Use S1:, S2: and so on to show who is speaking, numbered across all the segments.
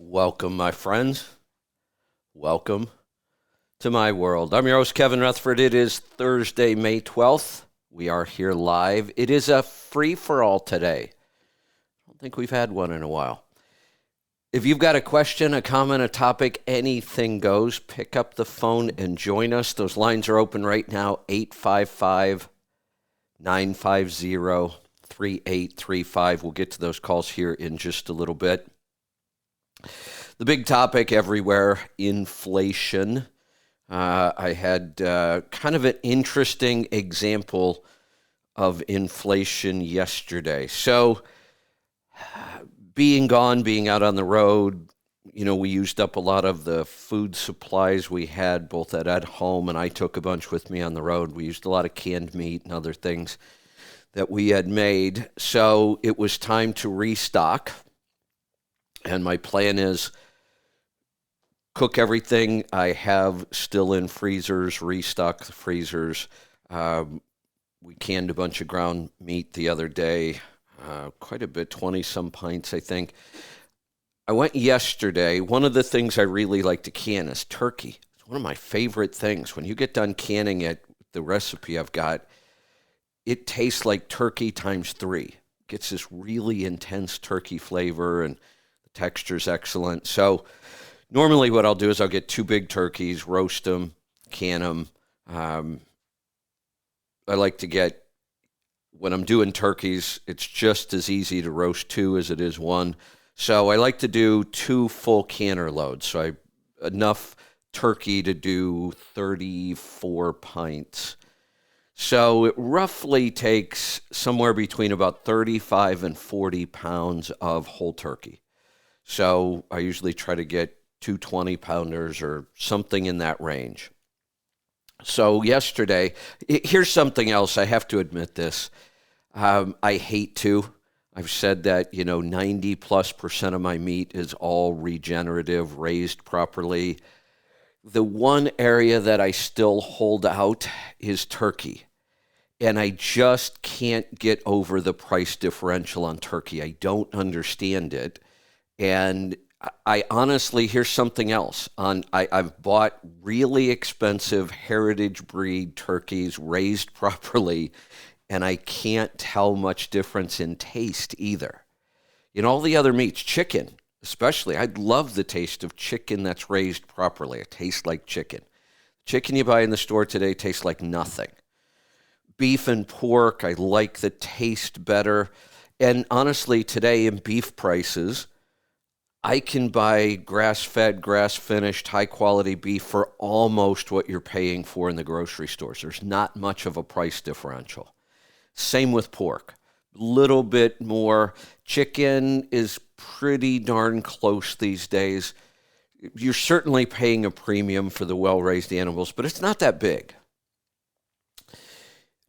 S1: Welcome, my friends. Welcome to my world. I'm your host, Kevin Rutherford. It is Thursday, May 12th. We are here live. It is a free-for-all today. I don't think we've had one in a while. If you've got a question, a comment, a topic, anything goes, pick up the phone and join us. Those lines are open right now, 855-950-3835. We'll get to those calls here in just a little bit. The big topic everywhere, inflation. I had kind of an interesting example of inflation yesterday. So being out on the road, we used up a lot of the food supplies we had both at home, and I took a bunch with me on the road. We used a lot of canned meat and other things that we had made. So it was time to restock. And my plan is cook everything I have still in freezers, restock the freezers. We canned a bunch of ground meat the other day, quite a bit, 20-some pints, I think. I went yesterday. One of the things I really like to can is turkey. It's one of my favorite things. When you get done canning it, the recipe I've got, it tastes like turkey times 3. It gets this really intense turkey flavor, and texture's excellent. So normally what I'll do is I'll get 2 big turkeys, roast them, can them. I like to get, when I'm doing turkeys, it's just as easy to roast 2 as it is 1. So I like to do 2 full canner loads. So enough turkey to do 34 pints. So it roughly takes somewhere between about 35 and 40 pounds of whole turkey. So I usually try to get 2 20-pounders or something in that range. So yesterday, here's something else. I have to admit this. I hate to. I've said that, 90+% of my meat is all regenerative, raised properly. The one area that I still hold out is turkey. And I just can't get over the price differential on turkey. I don't understand it. And I honestly, here's something else. I've bought really expensive heritage breed turkeys raised properly, and I can't tell much difference in taste either. In all the other meats, chicken especially, I love the taste of chicken that's raised properly. It tastes like chicken. Chicken you buy in the store today tastes like nothing. Beef and pork, I like the taste better. And honestly, today in beef prices, I can buy grass-fed, grass-finished, high-quality beef for almost what you're paying for in the grocery stores. There's not much of a price differential. Same with pork. Little bit more. Chicken is pretty darn close these days. You're certainly paying a premium for the well-raised animals, but it's not that big.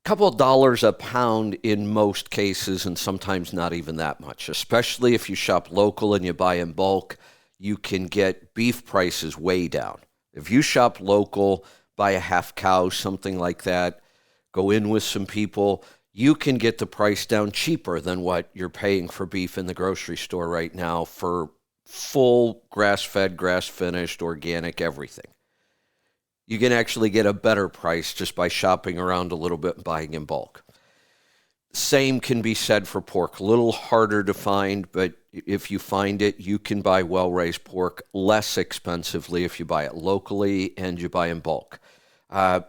S1: Couple of dollars a pound in most cases, and sometimes not even that much. Especially if you shop local and you buy in bulk, you can get beef prices way down. If you shop local, buy a half cow, something like that, go in with some people, you can get the price down cheaper than what you're paying for beef in the grocery store right now for full grass-fed, grass-finished, organic, everything. You can actually get a better price just by shopping around a little bit and buying in bulk. Same can be said for pork. A little harder to find, but if you find it, you can buy well-raised pork less expensively if you buy it locally and you buy in bulk.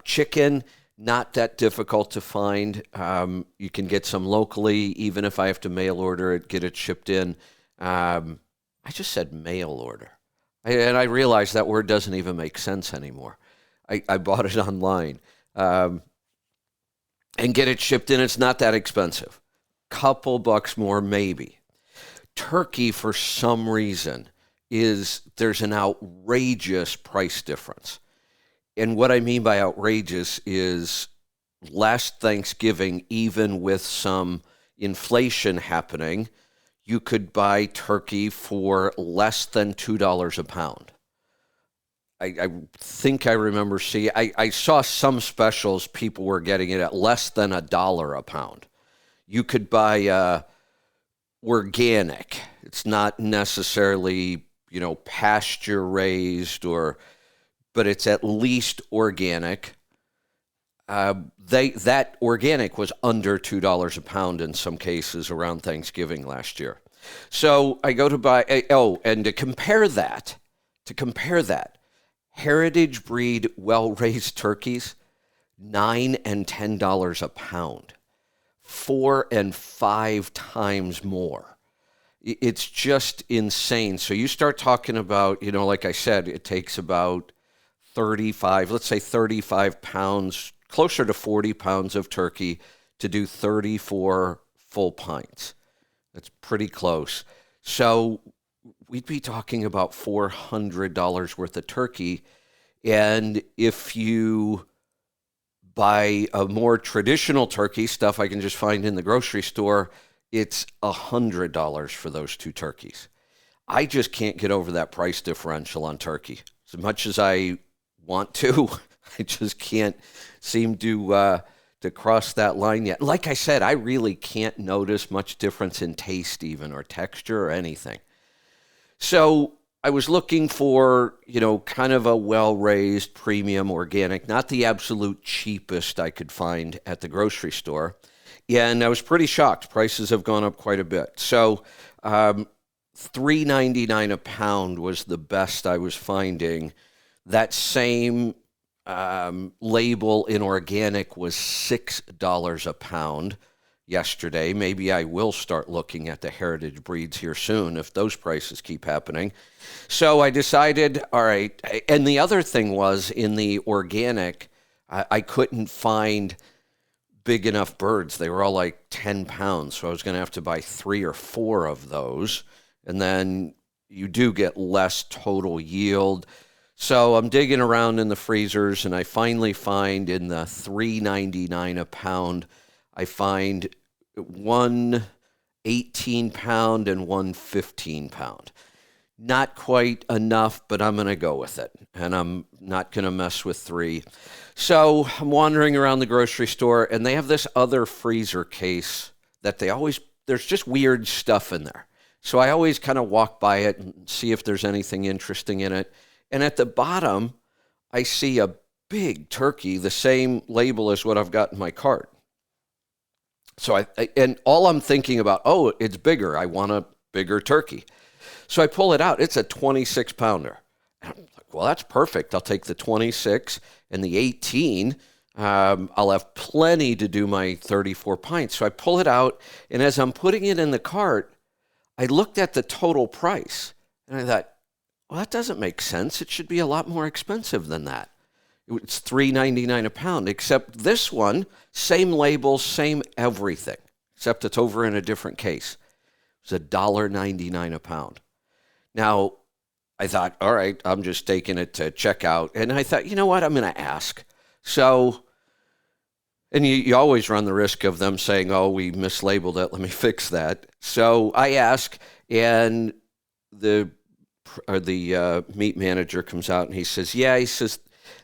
S1: Chicken, not that difficult to find. You can get some locally, even if I have to mail order it, get it shipped in. I just said mail order. And I realize that word doesn't even make sense anymore. I bought it online. And get it shipped in. It's not that expensive. Couple bucks more, maybe. Turkey, for some reason, there's an outrageous price difference. And what I mean by outrageous is last Thanksgiving, even with some inflation happening, you could buy turkey for less than $2 a pound. I think I remember seeing, I saw some specials, people were getting it at less than $1 a pound. You could buy organic. It's not necessarily, pasture raised but it's at least organic. That organic was under $2 a pound in some cases around Thanksgiving last year. So I go to buy, and to compare that, heritage breed well-raised turkeys, $9 and $10 a pound, 4 and 5 times more. It's just insane. So you start talking about, like I said, it takes about 35 pounds, closer to 40 pounds of turkey to do 34 full pints. That's pretty close. So we'd be talking about $400 worth of turkey. And if you buy a more traditional turkey, stuff I can just find in the grocery store, it's $100 for those 2 turkeys. I just can't get over that price differential on turkey. As much as I want to, I just can't seem to cross that line yet. Like I said, I really can't notice much difference in taste even, or texture or anything. So I was looking for, kind of a well-raised premium organic, not the absolute cheapest I could find at the grocery store. And I was pretty shocked. Prices have gone up quite a bit. So $3.99 a pound was the best I was finding. That same label in organic was $6 a pound yesterday. Maybe I will start looking at the heritage breeds here soon if those prices keep happening. So I decided, all right. And the other thing was, in the organic, I couldn't find big enough birds. They were all like 10 pounds. So I was going to have to buy 3 or 4 of those. And then you do get less total yield. So I'm digging around in the freezers, and I finally find in the $3.99 a pound, I find 1 18-pound and 1 15-pound. Not quite enough, but I'm going to go with it, and I'm not going to mess with 3. So I'm wandering around the grocery store, and they have this other freezer case that there's just weird stuff in there. So I always kind of walk by it and see if there's anything interesting in it. And at the bottom, I see a big turkey, the same label as what I've got in my cart. So and all I'm thinking about, it's bigger. I want a bigger turkey. So I pull it out. It's a 26-pounder. And I'm like, well, that's perfect. I'll take the 26 and the 18. I'll have plenty to do my 34 pints. So I pull it out, and as I'm putting it in the cart, I looked at the total price, and I thought, well, that doesn't make sense. It should be a lot more expensive than that. It's $3.99 a pound, except this one, same label, same everything, except it's over in a different case. It's $1.99 a pound. Now, I thought, all right, I'm just taking it to checkout. And I thought, you know what, I'm going to ask. So, and you always run the risk of them saying, we mislabeled it, let me fix that. So I ask, and the meat manager comes out and he says,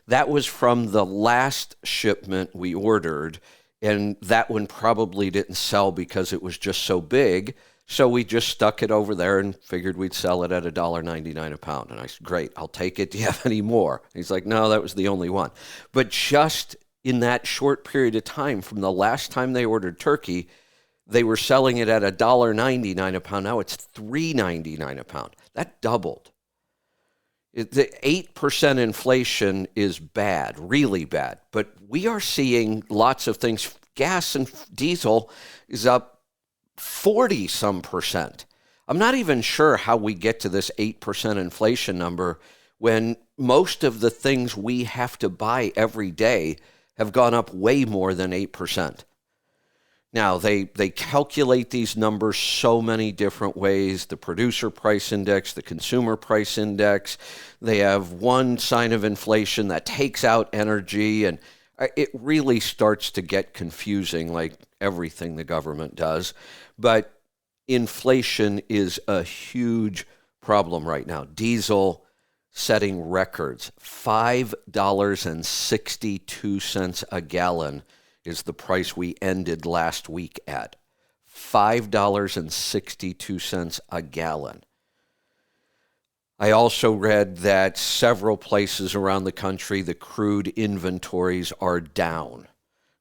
S1: that was from the last shipment we ordered, and that one probably didn't sell because it was just so big. So we just stuck it over there and figured we'd sell it at $1.99 a pound. And I said, great, I'll take it. Do you have any more? He's like, no, that was the only one. But just in that short period of time, from the last time they ordered turkey, they were selling it at $1.99 a pound. Now it's $3.99 a pound. That doubled. The 8% inflation is bad, really bad. But we are seeing lots of things. Gas and diesel is up 40-some%. I'm not even sure how we get to this 8% inflation number when most of the things we have to buy every day have gone up way more than 8%. Now, they calculate these numbers so many different ways. The producer price index, the consumer price index. They have one sign of inflation that takes out energy, and it really starts to get confusing, like everything the government does. But inflation is a huge problem right now. Diesel setting records. $5.62 a gallon is the price we ended last week at. $5.62 a gallon. I also read that several places around the country, the crude inventories are down.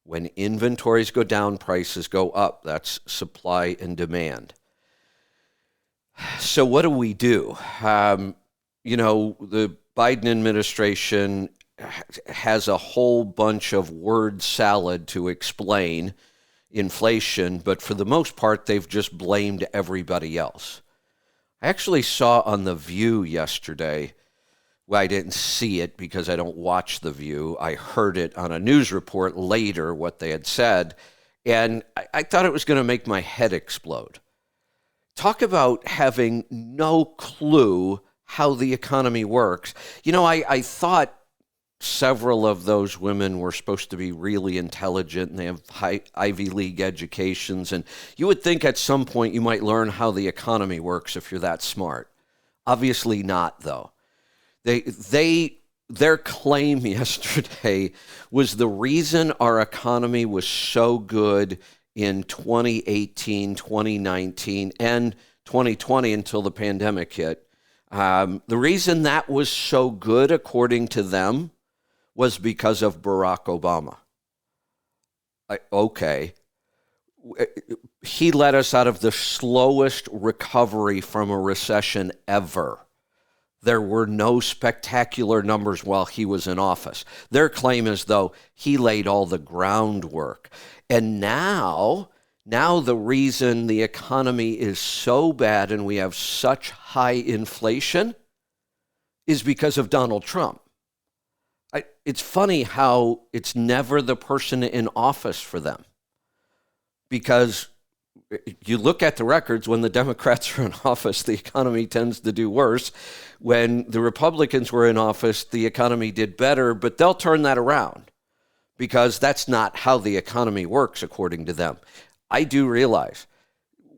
S1: When inventories go down, prices go up. That's supply and demand. So what do we do? The Biden administration has a whole bunch of word salad to explain inflation, but for the most part, they've just blamed everybody else. I actually saw on The View yesterday, well, I didn't see it because I don't watch The View. I heard it on a news report later, what they had said, and I thought it was going to make my head explode. Talk about having no clue how the economy works. I thought several of those women were supposed to be really intelligent and they have high Ivy League educations. And you would think at some point you might learn how the economy works if you're that smart. Obviously not, though. Their claim yesterday was the reason our economy was so good in 2018, 2019, and 2020 until the pandemic hit. The reason that was so good, according to them, was because of Barack Obama. Okay. He led us out of the slowest recovery from a recession ever. There were no spectacular numbers while he was in office. Their claim is, though, he laid all the groundwork. And now the reason the economy is so bad and we have such high inflation is because of Donald Trump. It's funny how it's never the person in office for them. Because you look at the records, when the Democrats are in office, the economy tends to do worse. When the Republicans were in office, the economy did better, but they'll turn that around because that's not how the economy works, according to them. I do realize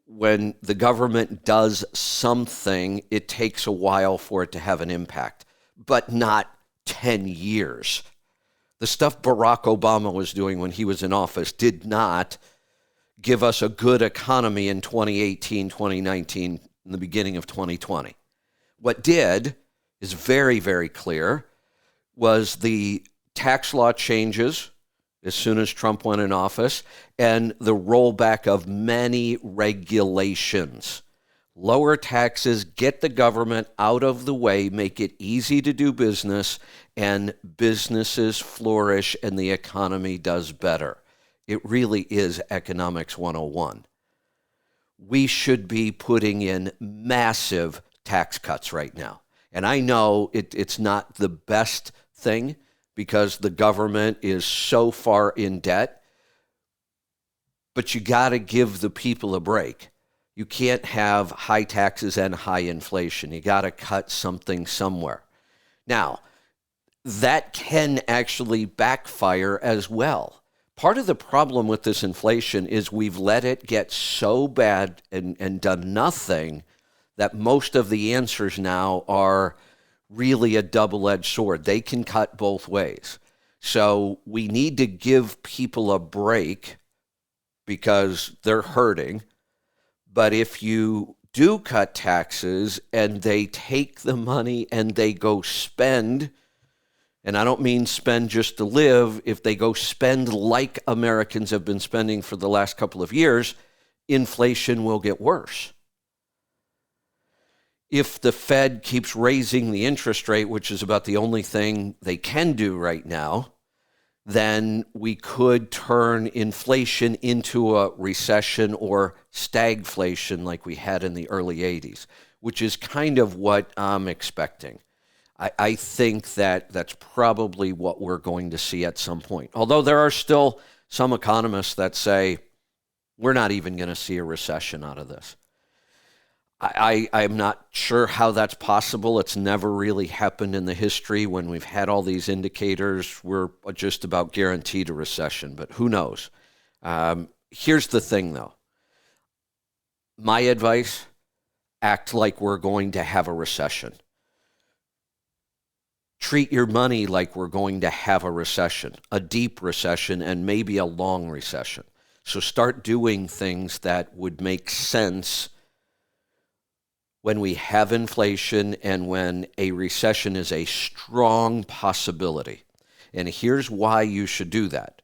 S1: when the government does something, it takes a while for it to have an impact, but not 10 years. The stuff Barack Obama was doing when he was in office did not give us a good economy in 2018, 2019, in the beginning of 2020. What did is very, very clear was the tax law changes as soon as Trump went in office and the rollback of many regulations. Lower taxes, get the government out of the way, make it easy to do business, and businesses flourish and the economy does better. It really is economics 101. We should be putting in massive tax cuts right now. And I know it's not the best thing because the government is so far in debt, but you got to give the people a break. You can't have high taxes and high inflation. You got to cut something somewhere. Now, that can actually backfire as well. Part of the problem with this inflation is we've let it get so bad and done nothing that most of the answers now are really a double-edged sword. They can cut both ways. So we need to give people a break because they're hurting. But if you do cut taxes and they take the money and they go spend, and I don't mean spend just to live, if they go spend like Americans have been spending for the last couple of years, inflation will get worse. If the Fed keeps raising the interest rate, which is about the only thing they can do right now, then we could turn inflation into a recession or stagflation like we had in the early 80s, which is kind of what I'm expecting. I think that that's probably what we're going to see at some point. Although there are still some economists that say we're not even going to see a recession out of this. I'm not sure how that's possible. It's never really happened in the history when we've had all these indicators. We're just about guaranteed a recession, but who knows? Here's the thing, though. My advice, act like we're going to have a recession. Treat your money like we're going to have a recession, a deep recession, and maybe a long recession. So start doing things that would make sense when we have inflation and when a recession is a strong possibility. And here's why you should do that.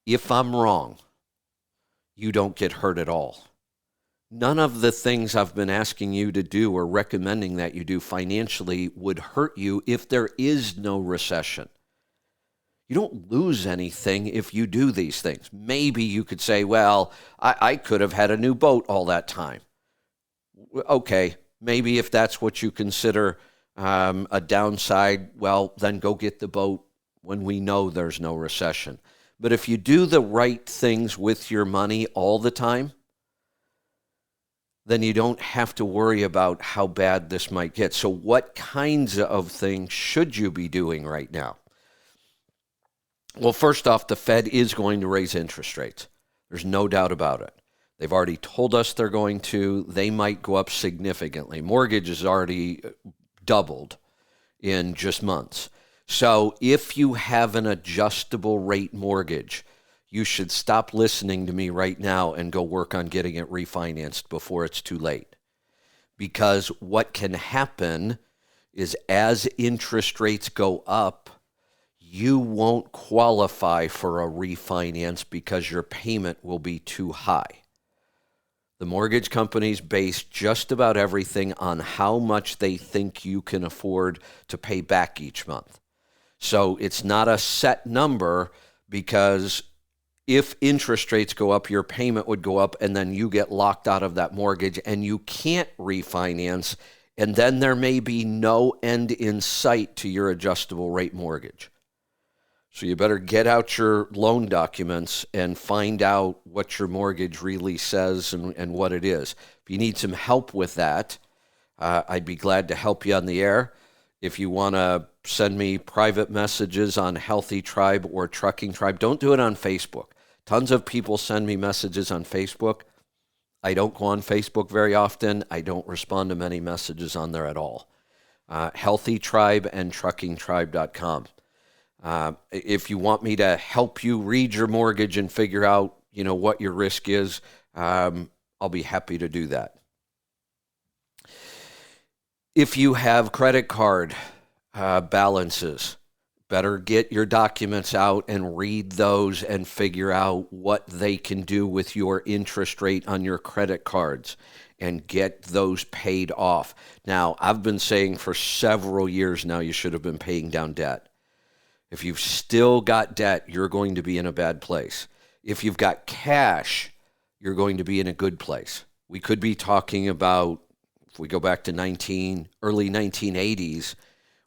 S1: If I'm wrong, you don't get hurt at all. None of the things I've been asking you to do or recommending that you do financially would hurt you if there is no recession. You don't lose anything if you do these things. Maybe you could say, well, I could have had a new boat all that time. Okay, maybe if that's what you consider a downside, well, then go get the boat when we know there's no recession. But if you do the right things with your money all the time, then you don't have to worry about how bad this might get. So what kinds of things should you be doing right now? Well, first off, the Fed is going to raise interest rates. There's no doubt about it. They've already told us they're going to. They might go up significantly. Mortgage has already doubled in just months. So if you have an adjustable rate mortgage, you should stop listening to me right now and go work on getting it refinanced before it's too late. Because what can happen is as interest rates go up, you won't qualify for a refinance because your payment will be too high. The mortgage companies base just about everything on how much they think you can afford to pay back each month. So it's not a set number, because if interest rates go up, your payment would go up, and then you get locked out of that mortgage and you can't refinance, and then there may be no end in sight to your adjustable rate mortgage. So you better get out your loan documents and find out what your mortgage really says and what it is. If you need some help with that, I'd be glad to help you on the air. If you want to send me private messages on Healthy Tribe or Trucking Tribe, don't do it on Facebook. Tons of people send me messages on Facebook. I don't go on Facebook very often. I don't respond to many messages on there at all. Healthy Tribe and TruckingTribe.com. If you want me to help you read your mortgage and figure out, what your risk is, I'll be happy to do that. If you have credit card balances, better get your documents out and read those and figure out what they can do with your interest rate on your credit cards and get those paid off. Now, I've been saying for several years now you should have been paying down debt. If you've still got debt, you're going to be in a bad place. If you've got cash, you're going to be in a good place. We could be talking about, if we go back to early 1980s,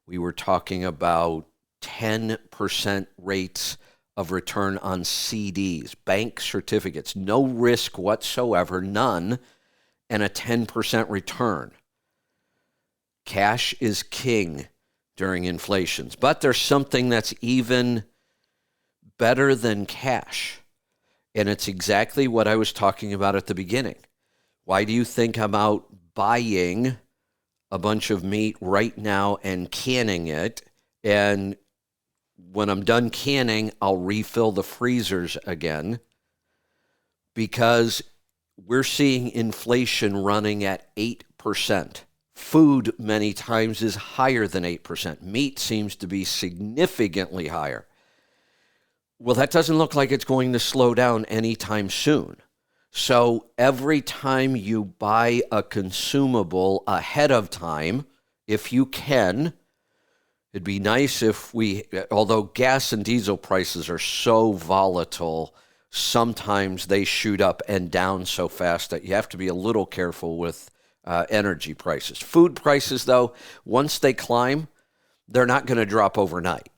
S1: we were talking about 10% rates of return on CDs, bank certificates, no risk whatsoever, none, and a 10% return. Cash is king during inflations, but there's something that's even better than cash, and it's exactly what I was talking about at the beginning. Why do you think I'm out buying a bunch of meat right now and canning it, and when I'm done canning, I'll refill the freezers again? Because we're seeing inflation running at 8%. Food many times is higher than 8%. Meat seems to be significantly higher. Well, that doesn't look like it's going to slow down anytime soon. So every time you buy a consumable ahead of time, if you can, it'd be nice if although gas and diesel prices are so volatile, sometimes they shoot up and down so fast that you have to be a little careful with energy prices. Food prices, though, once they climb, they're not going to drop overnight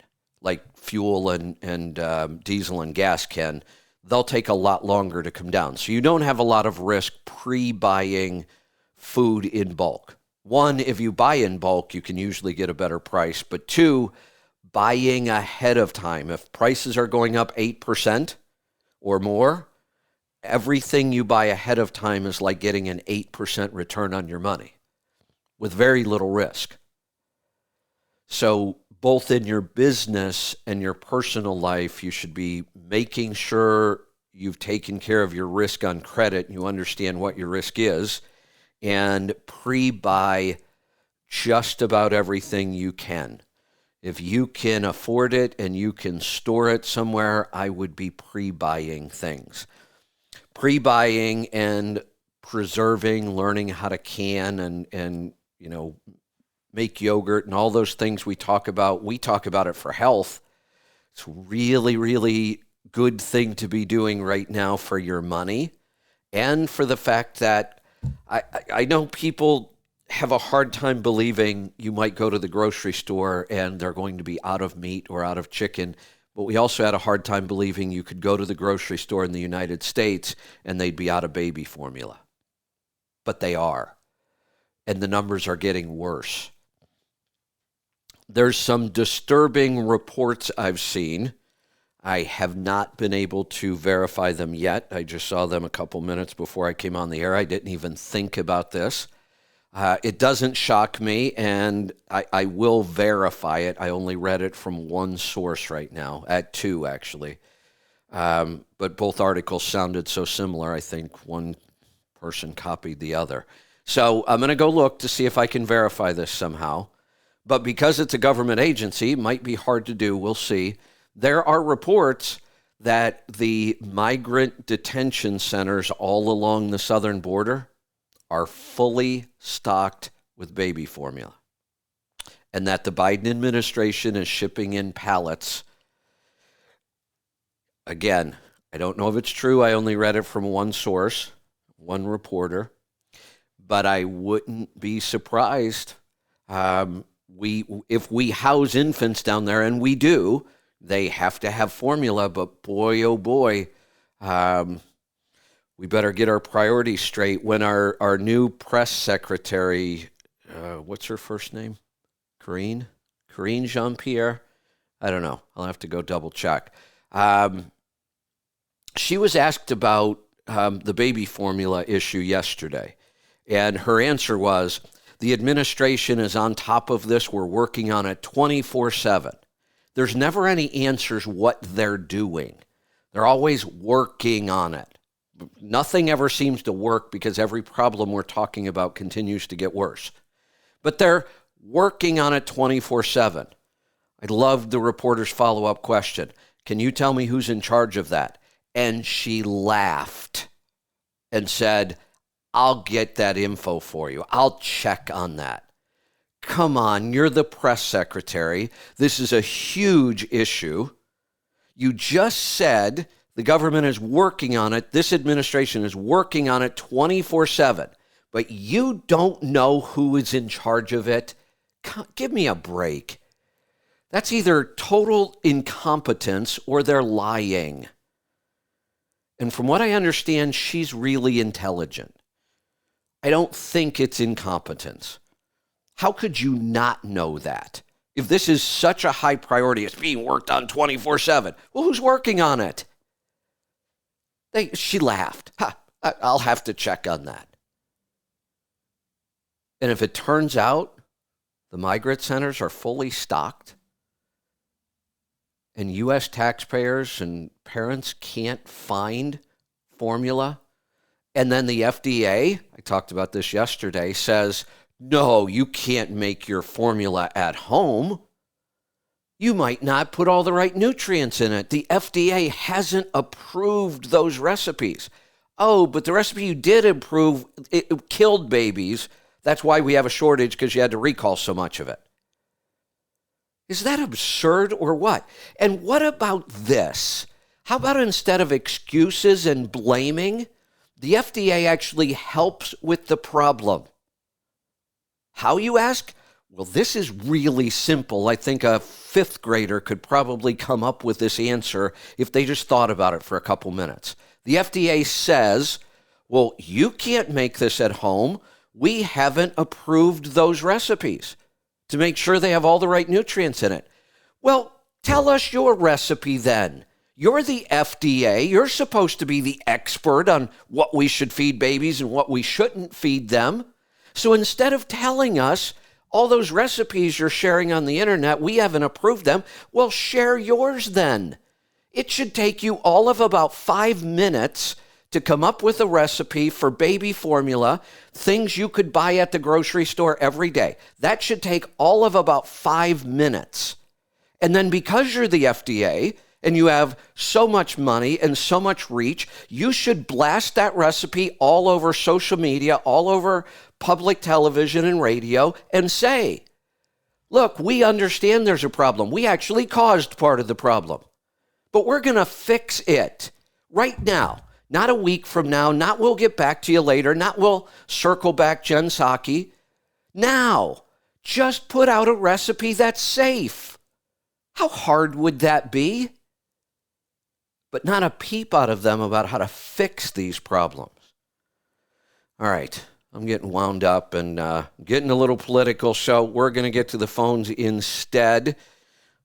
S1: like fuel and diesel and gas can. They'll take a lot longer to come down. So you don't have a lot of risk pre-buying food in bulk. One, if you buy in bulk, you can usually get a better price. But two, buying ahead of time. If prices are going up 8% or more, everything you buy ahead of time is like getting an 8% return on your money with very little risk. So both in your business and your personal life, you should be making sure you've taken care of your risk on credit and you understand what your risk is. and pre-buy just about everything you can. If you can afford it and you can store it somewhere, I would be pre-buying things. Pre-buying and preserving, learning how to can and make yogurt and all those things we talk about it for health. It's really, really good thing to be doing right now for your money and for the fact that I know people have a hard time believing you might go to the grocery store and they're going to be out of meat or out of chicken. But we also had a hard time believing you could go to the grocery store in the United States and they'd be out of baby formula. But they are. And the numbers are getting worse. There's some disturbing reports I've seen. I have not been able to verify them yet. I just saw them a couple minutes before I came on the air. I didn't even think about this. It doesn't shock me, and I will verify it. I only read it from one source right now, at two actually. But both articles sounded so similar, I think one person copied the other. So I'm going to go look to see if I can verify this somehow. But because it's a government agency, it might be hard to do. We'll see. There are reports that the migrant detention centers all along the southern border are fully stocked with baby formula, and that the Biden administration is shipping in pallets. Again, I don't know if it's true. I only read it from one source, one reporter, but I wouldn't be surprised. If we house infants down there, and we do, they have to have formula, but boy, oh boy, we better get our priorities straight. When our new press secretary, what's her first name? Karine Jean-Pierre? I don't know. I'll have to go double check. She was asked about the baby formula issue yesterday, and her answer was, the administration is on top of this. We're working on it 24/7. There's never any answers what they're doing. They're always working on it. Nothing ever seems to work because every problem we're talking about continues to get worse. But they're working on it 24/7. I loved the reporter's follow-up question. Can you tell me who's in charge of that? And she laughed and said, I'll get that info for you. I'll check on that. Come on, you're the press secretary. This is a huge issue. You just said the government is working on it. This administration is working on it 24/7. But you don't know who is in charge of it? Give me a break. That's either total incompetence or they're lying. And from what I understand, she's really intelligent. I don't think it's incompetence. How could you not know that? If this is such a high priority, it's being worked on 24/7. Well, who's working on it? She laughed. I'll have to check on that. And if it turns out the migrant centers are fully stocked and U.S. taxpayers and parents can't find formula, and then the FDA, I talked about this yesterday, says, no, you can't make your formula at home. You might not put all the right nutrients in it. The FDA hasn't approved those recipes. Oh, but the recipe you did approve, it killed babies. That's why we have a shortage, because you had to recall so much of it. Is that absurd or what? And what about this? How about instead of excuses and blaming, the FDA actually helps with the problem? How, you ask? Well, this is really simple. I think a fifth grader could probably come up with this answer if they just thought about it for a couple minutes. The FDA says, well, you can't make this at home. We haven't approved those recipes to make sure they have all the right nutrients in it. Well, tell us your recipe then. You're the FDA. You're supposed to be the expert on what we should feed babies and what we shouldn't feed them. So instead of telling us all those recipes you're sharing on the internet, we haven't approved them, well, share yours then. It should take you all of about 5 minutes to come up with a recipe for baby formula, things you could buy at the grocery store every day. That should take all of about 5 minutes. And then because you're the FDA and you have so much money and so much reach, you should blast that recipe all over social media, all over public television and radio, and say, look, we understand there's a problem. We actually caused part of the problem, but we're going to fix it right now. Not a week from now, not we'll get back to you later, not we'll circle back Jen Psaki. Now, just put out a recipe that's safe. How hard would that be? But not a peep out of them about how to fix these problems. All right, I'm getting wound up and getting a little political, so we're going to get to the phones instead.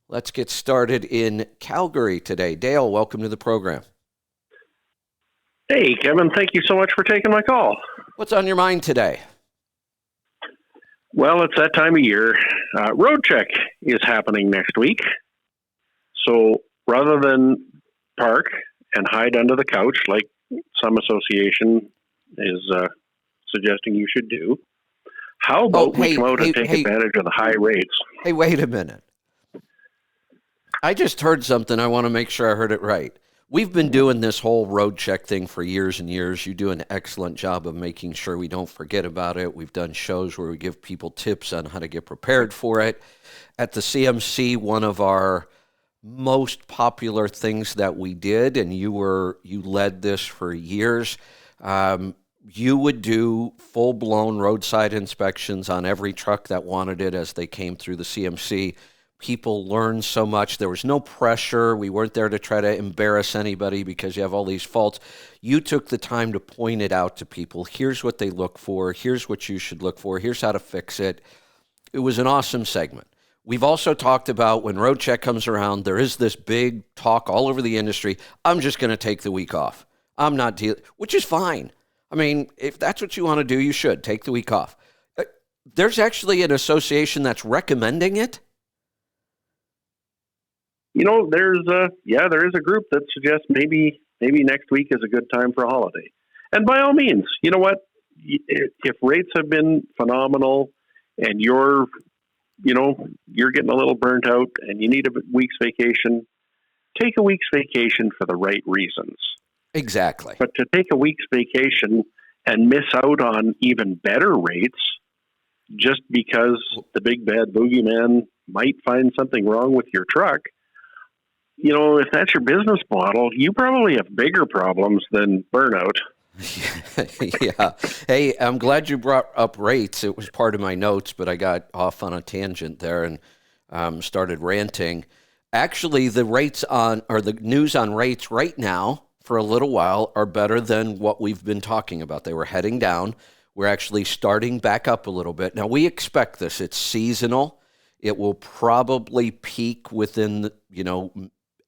S1: Let's get started in Calgary today. Dale, welcome to the program.
S2: Hey, Kevin, thank you so much for taking my call.
S1: What's on your mind today?
S2: Well, it's that time of year. Road check is happening next week. So rather than park and hide under the couch like some association is suggesting you should do, how about we come out and take advantage of the high rates?
S1: Hey, wait a minute. I just heard something. I want to make sure I heard it right. We've been doing this whole road check thing for years and years. You do an excellent job of making sure we don't forget about it. We've done shows where we give people tips on how to get prepared for it. At the CMC, one of our most popular things that we did, and you led this for years, you would do full-blown roadside inspections on every truck that wanted it as they came through the CMC. People learned so much. There was no pressure. We weren't there to try to embarrass anybody because you have all these faults. You took the time to point it out to people. Here's what they look for. Here's what you should look for. Here's how to fix it. It was an awesome segment. We've also talked about when road check comes around, there is this big talk all over the industry. I'm just going to take the week off. I'm not dealing, which is fine. I mean, if that's what you want to do, you should take the week off. There's actually an association that's recommending it.
S2: You know, there is a group that suggests maybe next week is a good time for a holiday. And by all means, you know what? If rates have been phenomenal and you're getting a little burnt out and you need a week's vacation, take a week's vacation for the right reasons.
S1: Exactly.
S2: But to take a week's vacation and miss out on even better rates just because the big bad boogeyman might find something wrong with your truck, you know, if that's your business model, you probably have bigger problems than burnout.
S1: Yeah. Hey, I'm glad you brought up rates. It was part of my notes, but I got off on a tangent there and started ranting. Actually, the news on rates right now for a little while are better than what we've been talking about. They were heading down. We're actually starting back up a little bit. Now, we expect this. It's seasonal. It will probably peak within,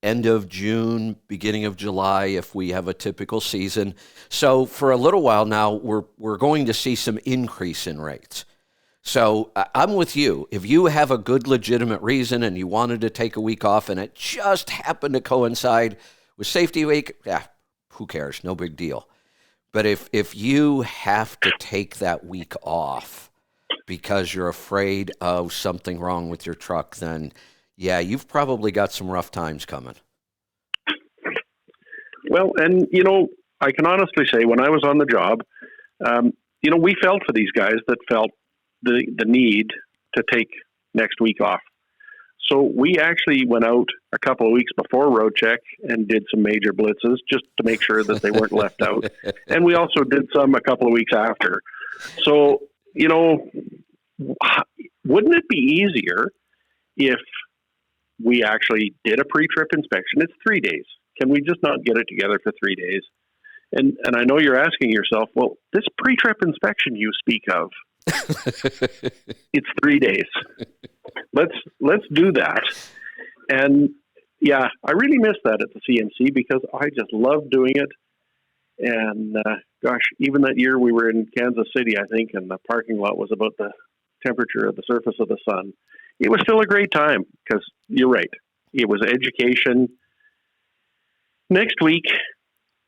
S1: end of June, beginning of July, if we have a typical season. So for a little while now, we're going to see some increase in rates. So I'm with you. If you have a good, legitimate reason and you wanted to take a week off and it just happened to coincide with Safety Week, who cares? No big deal. But if you have to take that week off because you're afraid of something wrong with your truck, then yeah, you've probably got some rough times coming.
S2: Well, and, I can honestly say when I was on the job, we felt for these guys that felt the need to take next week off. So we actually went out a couple of weeks before road check and did some major blitzes just to make sure that they weren't left out. And we also did some a couple of weeks after. So, wouldn't it be easier if we actually did a pre-trip inspection? It's 3 days. Can we just not get it together for 3 days? And I know you're asking yourself, well, this pre-trip inspection you speak of, it's 3 days. Let's do that. And yeah, I really miss that at the CMC because I just love doing it. And even that year we were in Kansas City, I think, and the parking lot was about the temperature of the surface of the sun. It was still a great time because you're right. It was education. Next week,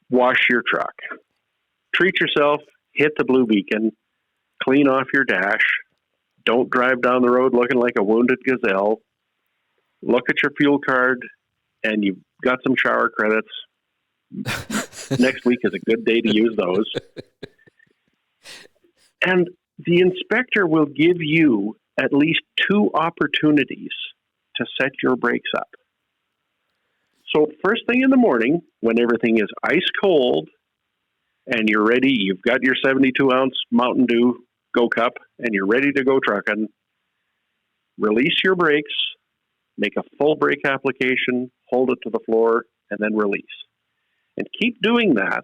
S2: wash your truck. Treat yourself, hit the blue beacon, clean off your dash. Don't drive down the road looking like a wounded gazelle. Look at your fuel card, and you've got some shower credits. Next week is a good day to use those. And the inspector will give you at least 2 opportunities to set your brakes up. So first thing in the morning, when everything is ice cold and you're ready, you've got your 72-ounce Mountain Dew Go Cup and you're ready to go trucking, release your brakes, make a full brake application, hold it to the floor, and then release. And keep doing that.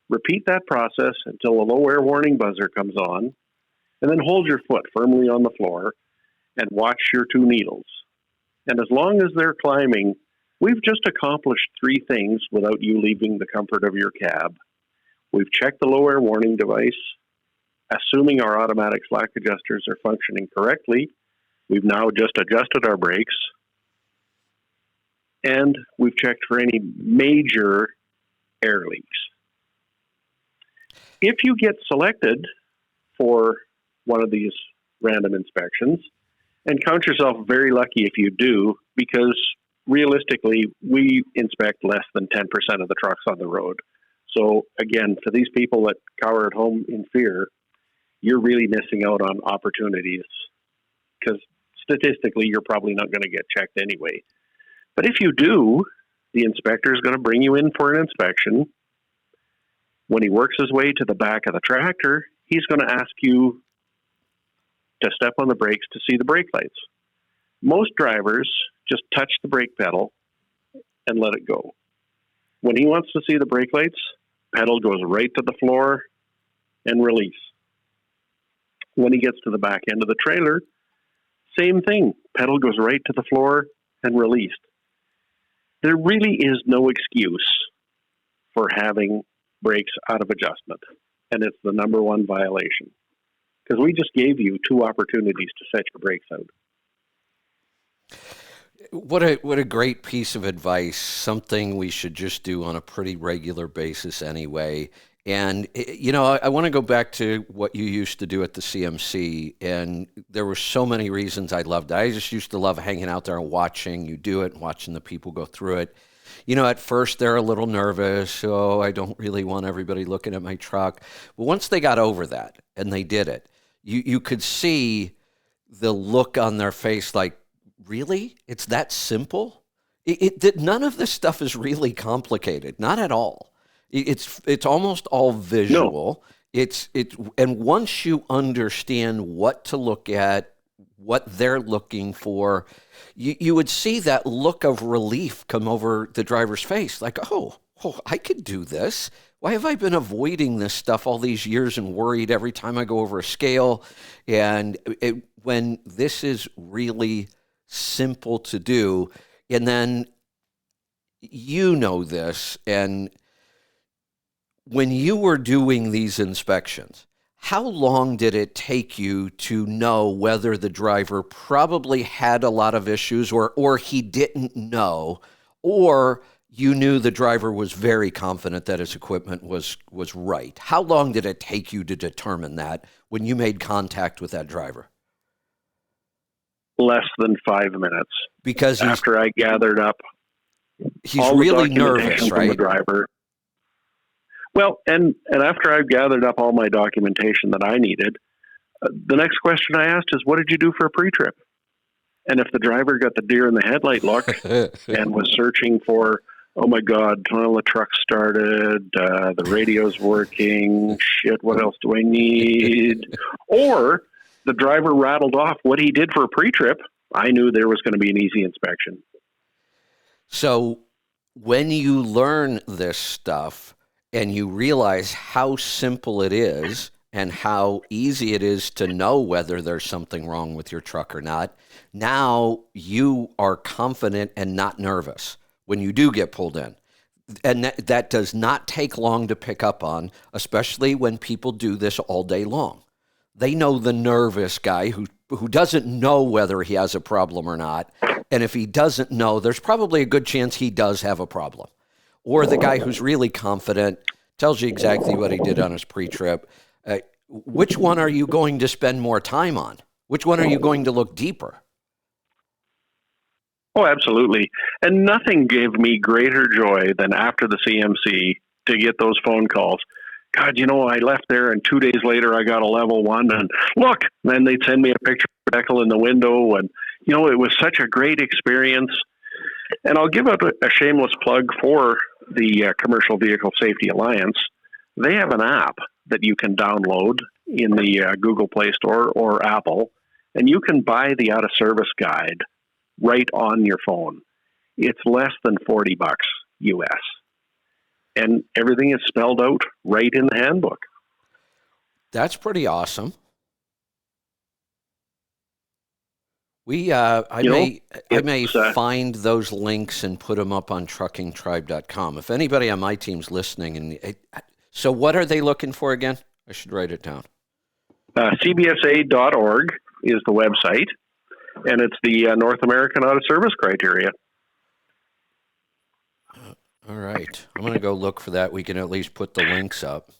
S2: Repeat that process until a low air warning buzzer comes on, and then hold your foot firmly on the floor and watch your 2 needles. And as long as they're climbing, we've just accomplished 3 things without you leaving the comfort of your cab. We've checked the low air warning device, assuming our automatic slack adjusters are functioning correctly. We've now just adjusted our brakes, and we've checked for any major air leaks. If you get selected for one of these random inspections, and count yourself very lucky if you do, because realistically, we inspect less than 10% of the trucks on the road. So again, for these people that cower at home in fear, you're really missing out on opportunities, because statistically, you're probably not going to get checked anyway. But if you do, the inspector is going to bring you in for an inspection. When he works his way to the back of the tractor, he's going to ask you to step on the brakes to see the brake lights. Most drivers just touch the brake pedal and let it go. When he wants to see the brake lights, pedal goes right to the floor and release. When he gets to the back end of the trailer, same thing. Pedal goes right to the floor and released. There really is no excuse for having brakes out of adjustment, and it's the number 1 violation, because we just gave you 2 opportunities to set your brakes out.
S1: What a great piece of advice, something we should just do on a pretty regular basis anyway. And, I want to go back to what you used to do at the CMC, and there were so many reasons I loved it. I just used to love hanging out there and watching you do it and watching the people go through it. At first they're a little nervous. Oh, I don't really want everybody looking at my truck. But once they got over that and they did it, you could see the look on their face like, really? It's that simple? None of this stuff is really complicated. Not at all. It's almost all visual. No. And once you understand what to look at, what they're looking for, you would see that look of relief come over the driver's face. Like, oh, I could do this. Why have I been avoiding this stuff all these years and worried every time I go over a scale? And when this is really simple to do, and then this, and when you were doing these inspections, how long did it take you to know whether the driver probably had a lot of issues or he didn't know, or you knew the driver was very confident that his equipment was right? How long did it take you to determine that when you made contact with that driver?
S2: Less than 5 minutes.
S1: Because
S2: after I gathered up
S1: he's
S2: all
S1: really
S2: the
S1: nervous,
S2: from
S1: right?
S2: the driver. Well, and after I've gathered up all my documentation that I needed, the next question I asked is, what did you do for a pre-trip? And if the driver got the deer in the headlight look and was searching for, oh my God, well, the truck started, the radio's working, shit, what else do I need? Or the driver rattled off what he did for a pre-trip, I knew there was going to be an easy inspection.
S1: So when you learn this stuff, and you realize how simple it is and how easy it is to know whether there's something wrong with your truck or not, now you are confident and not nervous when you do get pulled in. And that does not take long to pick up on, especially when people do this all day long. They know the nervous guy who doesn't know whether he has a problem or not. And if he doesn't know, there's probably a good chance he does have a problem. or the guy who's really confident, tells you exactly what he did on his pre-trip. Which one are you going to spend more time on? Which one are you going to look deeper?
S2: Oh, absolutely. And nothing gave me greater joy than after the CMC to get those phone calls. God, I left there and 2 days later I got a level 1 and look, then they'd send me a picture of the decal in the window. And, it was such a great experience. And I'll give up a shameless plug for the Commercial Vehicle Safety Alliance. They have an app that you can download in the Google Play Store or Apple, and you can buy the out of service guide right on your phone. It's less than $40 US. And everything is spelled out right in the handbook.
S1: That's pretty awesome. I may find those links and put them up on truckingtribe.com. If anybody on my team's listening, so what are they looking for again? I should write it down.
S2: CBSA.org is the website, and it's the North American Out of Service criteria.
S1: All right. I'm going to go look for that. We can at least put the links up,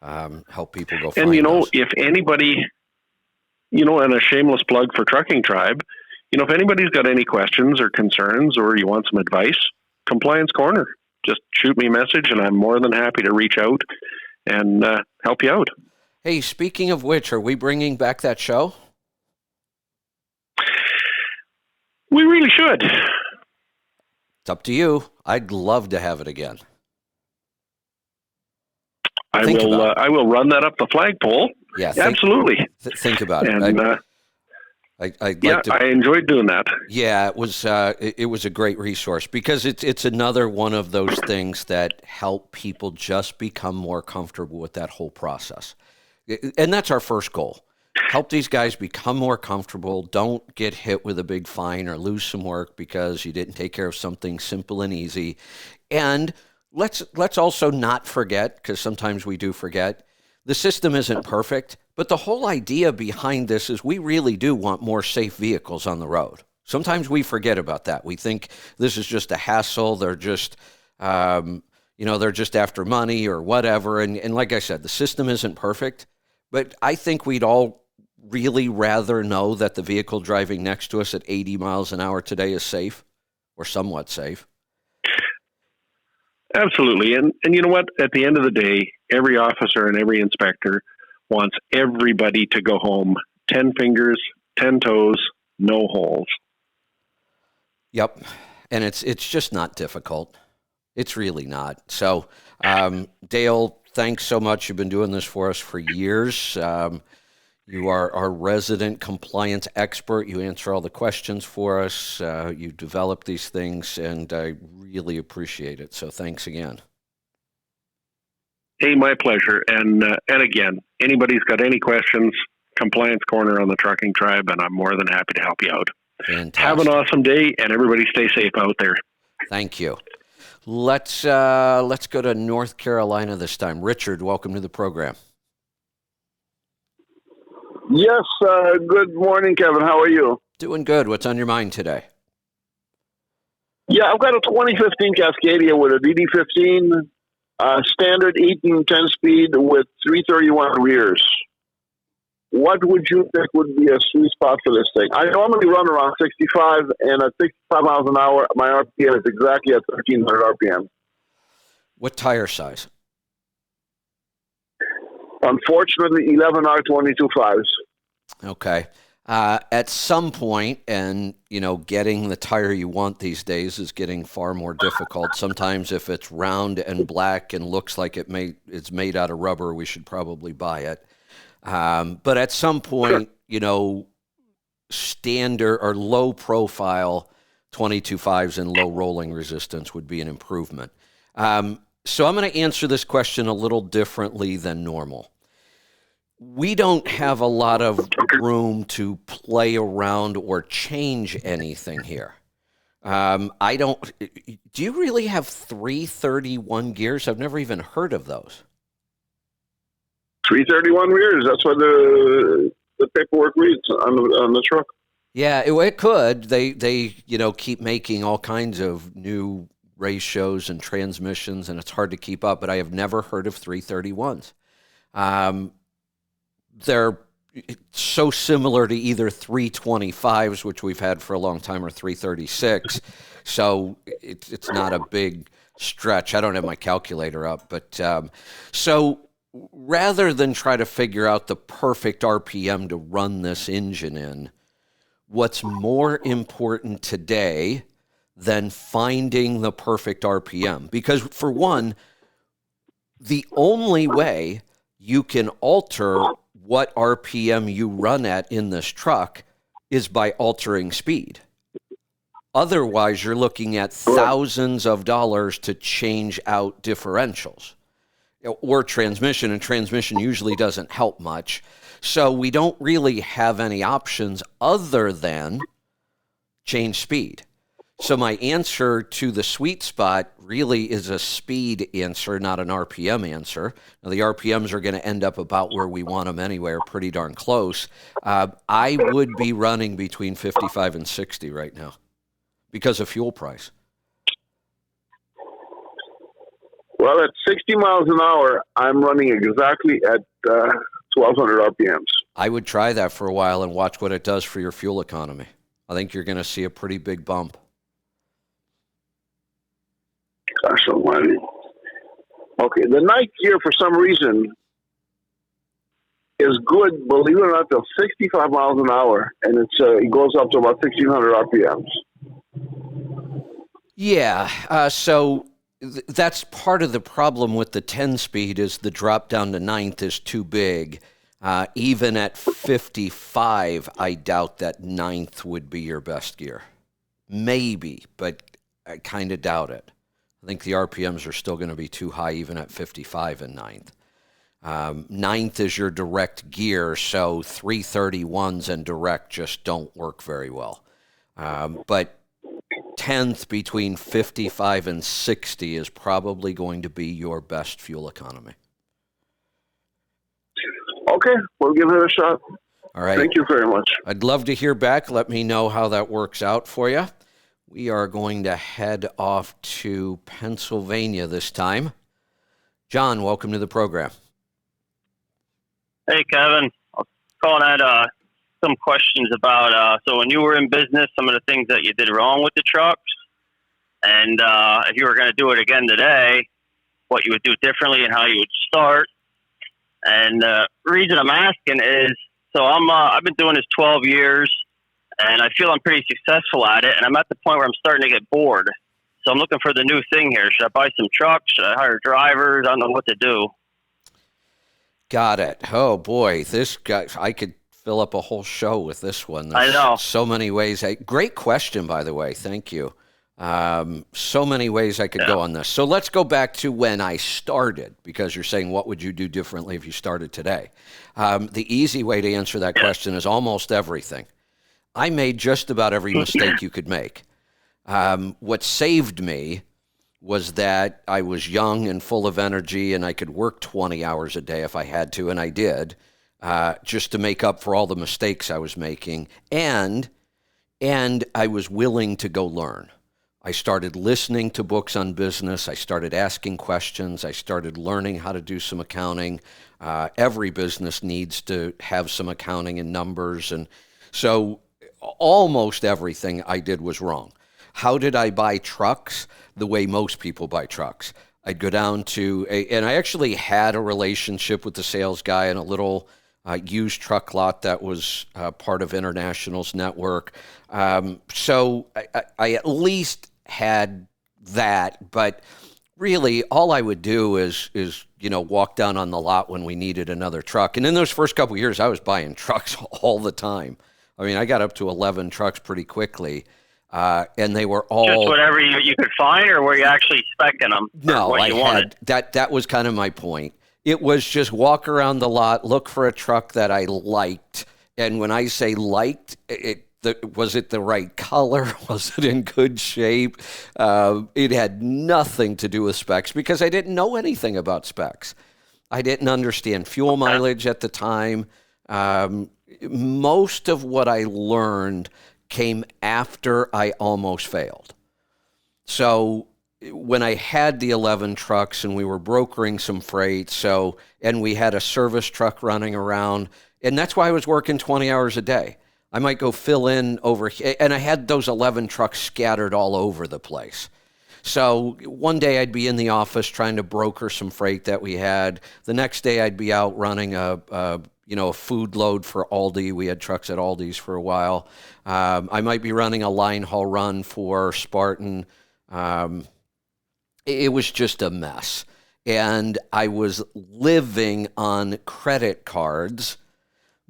S1: help people go find those.
S2: If anybody, and a shameless plug for Trucking Tribe, if anybody's got any questions or concerns or you want some advice, Compliance Corner, just shoot me a message and I'm more than happy to reach out and help you out.
S1: Hey, speaking of which, are we bringing back that show?
S2: We really should.
S1: It's up to you. I'd love to have it again.
S2: I will run that up the flagpole.
S1: Yeah,
S2: absolutely.
S1: Think about it.
S2: And, I enjoyed doing that.
S1: Yeah, it was a great resource because it's another one of those things that help people just become more comfortable with that whole process. And that's our first goal. Help these guys become more comfortable. Don't get hit with a big fine or lose some work because you didn't take care of something simple and easy. And let's also not forget, because sometimes we do forget, the system isn't perfect, but the whole idea behind this is we really do want more safe vehicles on the road. Sometimes we forget about that. We think this is just a hassle. They're just, they're just after money or whatever. And like I said, the system isn't perfect, but I think we'd all really rather know that the vehicle driving next to us at 80 miles an hour today is safe or somewhat safe.
S2: Absolutely. And you know what? At the end of the day, every officer and every inspector wants everybody to go home 10 fingers, 10 toes, no holes.
S1: Yep. And it's just not difficult. It's really not. So, Dale, thanks so much. You've been doing this for us for years. You are our resident compliance expert. You answer all the questions for us. You develop these things, and I really appreciate it. So thanks again.
S2: Hey, my pleasure. And again, anybody's got any questions, Compliance Corner on the Trucking Tribe, and I'm more than happy to help you out.
S1: Fantastic.
S2: Have an awesome day, and everybody stay safe out there.
S1: Thank you. Let's go to North Carolina this time. Richard, welcome to the program.
S3: Yes, good morning, Kevin. How are you?
S1: Doing good. What's on your mind today?
S3: Yeah, I've got a 2015 Cascadia with a DD15, standard 18 10-speed with 331 rears. What would you think would be a sweet spot for this thing? I normally run around 65, and at 65 miles an hour, my RPM is exactly at 1,300 RPM.
S1: What tire size?
S3: Unfortunately, 11 R22.5s.
S1: Okay. At some point, and getting the tire you want these days is getting far more difficult. Sometimes if it's round and black and looks like it's made out of rubber, we should probably buy it. But at some point, standard or low profile 22.5s and low rolling resistance would be an improvement. So I'm going to answer this question a little differently than normal. We don't have a lot of room to play around or change anything here. Do you really have 331 gears? I've never even heard of those.
S3: 331 rears, that's what the paperwork reads on the truck.
S1: Yeah, it could. They keep making all kinds of new ratios and transmissions, and it's hard to keep up, but I have never heard of 331s. They're so similar to either 325s, which we've had for a long time, or 336. So it's not a big stretch. I don't have my calculator up, but so rather than try to figure out the perfect RPM to run this engine in, what's more important today than finding the perfect RPM? Because for one, the only way you can alter what RPM you run at in this truck is by altering speed. Otherwise, you're looking at thousands of dollars to change out differentials or transmission, and transmission usually doesn't help much. So we don't really have any options other than change speed. So my answer to the sweet spot really is a speed answer, not an RPM answer. Now, the RPMs are going to end up about where we want them anyway, or pretty darn close. I would be running between 55 and 60 right now because of fuel price.
S3: Well, at 60 miles an hour, I'm running exactly at 1,200 RPMs.
S1: I would try that for a while and watch what it does for your fuel economy. I think you're going to see a pretty big bump.
S3: Gosh almighty. Okay, the night gear for some reason is good, believe it or not, till 65 miles an hour, and it goes up to about 1,600 RPMs.
S1: Yeah, so that's part of the problem with the 10-speed is the drop down to ninth is too big. Even at 55, I doubt that ninth would be your best gear. Maybe, but I kind of doubt it. I think the RPMs are still going to be too high even at 55 and ninth. Ninth is your direct gear, so 331s and direct just don't work very well. But 10th between 55 and 60 is probably going to be your best fuel economy.
S3: Okay, we'll give it a shot.
S1: All right.
S3: Thank you very much.
S1: I'd love to hear back. Let me know how that works out for you. We are going to head off to Pennsylvania this time. John, welcome to the program.
S4: Hey, Kevin. I was calling at some questions about, so when you were in business, some of the things that you did wrong with the trucks, and if you were going to do it again today, what you would do differently and how you would start. And the reason I'm asking is, so I've been doing this 12 years, and I feel I'm pretty successful at it, and I'm at the point where I'm starting to get bored. So I'm looking for the new thing here. Should I buy some trucks? Should I hire drivers? I don't know what to do.
S1: Got it. Oh, boy. This guy, I could fill up a whole show with this one.
S4: There's I know.
S1: So many ways. Great question, by the way. Thank you. So many ways I could go on this. So let's go back to when I started, because you're saying, what would you do differently if you started today? The easy way to answer that question is almost everything. I made just about every mistake you could make. What saved me was that I was young and full of energy, and I could work 20 hours a day if I had to, and I did, just to make up for all the mistakes I was making. And I was willing to go learn. I started listening to books on business. I started asking questions. I started learning how to do some accounting. Every business needs to have some accounting and numbers. And so almost everything I did was wrong. How did I buy trucks? The way most people buy trucks. I'd go down to, and I actually had a relationship with the sales guy in a little used truck lot that was part of International's network. So I at least had that, but really all I would do is walk down on the lot when we needed another truck. And in those first couple of years, I was buying trucks all the time. I mean, I got up to 11 trucks pretty quickly, and they were all...
S4: Just whatever you could find, or were you actually speccing them?
S1: No, I had... That was kind of my point. It was just walk around the lot, look for a truck that I liked, and when I say liked, was it the right color? Was it in good shape? It had nothing to do with specs because I didn't know anything about specs. I didn't understand fuel mileage at the time. Most of what I learned came after I almost failed. So when I had the 11 trucks and we were brokering some freight, and we had a service truck running around, and that's why I was working 20 hours a day. I might go fill in over here, and I had those 11 trucks scattered all over the place. So one day I'd be in the office trying to broker some freight that we had. The next day I'd be out running a food load for Aldi. We had trucks at Aldi's for a while. I might be running a line haul run for Spartan. It was just a mess. And I was living on credit cards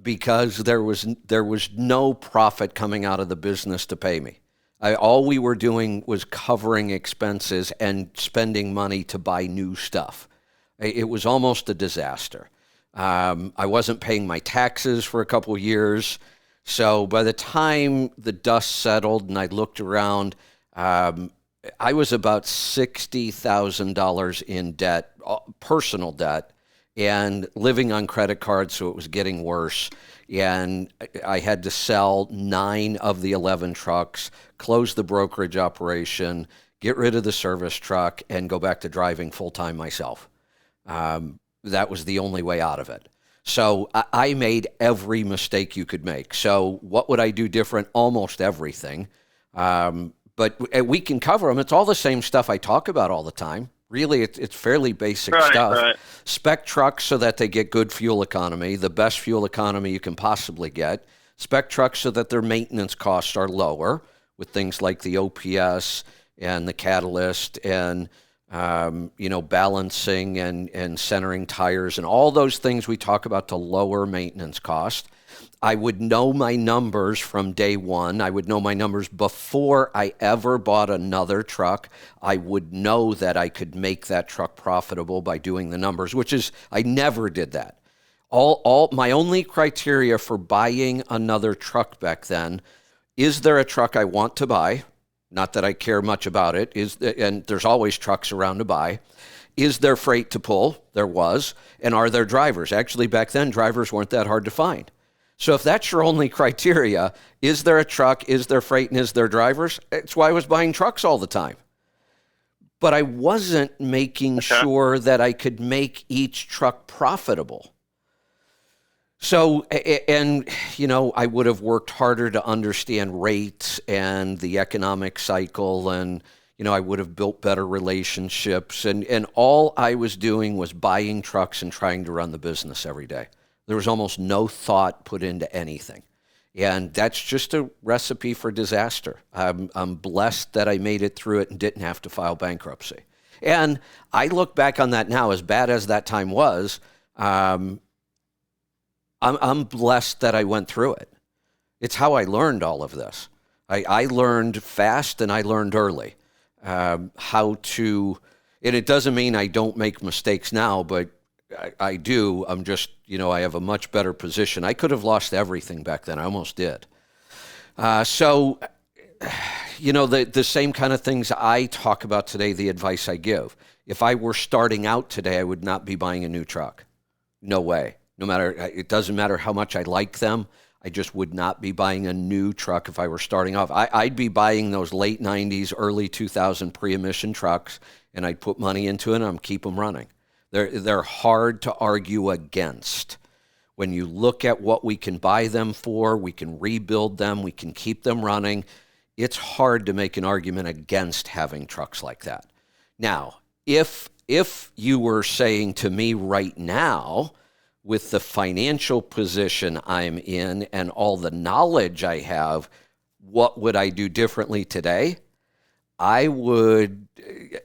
S1: because there was no profit coming out of the business to pay me. All we were doing was covering expenses and spending money to buy new stuff. It was almost a disaster. I wasn't paying my taxes for a couple of years. So by the time the dust settled and I looked around, I was about $60,000 in debt, personal debt, and living on credit cards, so it was getting worse. And I had to sell 9 of the 11 trucks, close the brokerage operation, get rid of the service truck, and go back to driving full-time myself. That was the only way out of it. So I made every mistake you could make. So what would I do different? Almost everything. But we can cover them. It's all the same stuff I talk about all the time. Really, it's fairly basic stuff. Right. Spec trucks so that they get good fuel economy, the best fuel economy you can possibly get. Spec trucks so that their maintenance costs are lower with things like the OPS and the catalyst and balancing and centering tires and all those things we talk about to lower maintenance cost. I would know my numbers from day one. I would know my numbers before I ever bought another truck. I would know that I could make that truck profitable by doing the numbers, I never did that. My only criteria for buying another truck back then, is there a truck I want to buy? Not that I care much about it. And there's always trucks around to buy. Is there freight to pull? There was. And are there drivers? Actually, back then, drivers weren't that hard to find. So if that's your only criteria, is there a truck, is there freight, and is there drivers? It's why I was buying trucks all the time. But I wasn't making sure that I could make each truck profitable. So, I would have worked harder to understand rates and the economic cycle, and, I would have built better relationships. And all I was doing was buying trucks and trying to run the business every day. There was almost no thought put into anything. And that's just a recipe for disaster. I'm blessed that I made it through it and didn't have to file bankruptcy. And I look back on that now, as bad as that time was, I'm blessed that I went through it. It's how I learned all of this. I learned fast and I learned early how to, and it doesn't mean I don't make mistakes now, but I do. I'm just, I have a much better position. I could have lost everything back then. I almost did. The same kind of things I talk about today, the advice I give. If I were starting out today, I would not be buying a new truck. No way. It doesn't matter how much I like them. I just would not be buying a new truck if I were starting off. I'd be buying those late 90s, early 2000 pre-emission trucks, and I'd put money into it and I'd keep them running. They're hard to argue against. When you look at what we can buy them for, we can rebuild them, we can keep them running. It's hard to make an argument against having trucks like that. Now, if you were saying to me right now, with the financial position I'm in and all the knowledge I have, what would I do differently today? I would,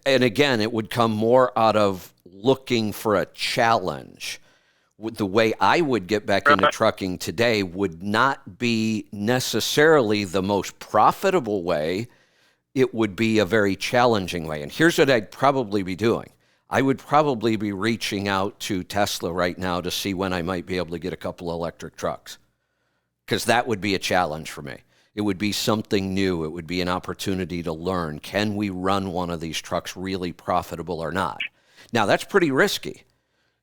S1: and again, it would come more out of looking for a challenge. The way I would get back into trucking today would not be necessarily the most profitable way. It would be a very challenging way. And here's what I'd probably be doing. I would probably be reaching out to Tesla right now to see when I might be able to get a couple of electric trucks, because that would be a challenge for me. It would be something new. It would be an opportunity to learn. Can we run one of these trucks really profitable or not? Now, that's pretty risky.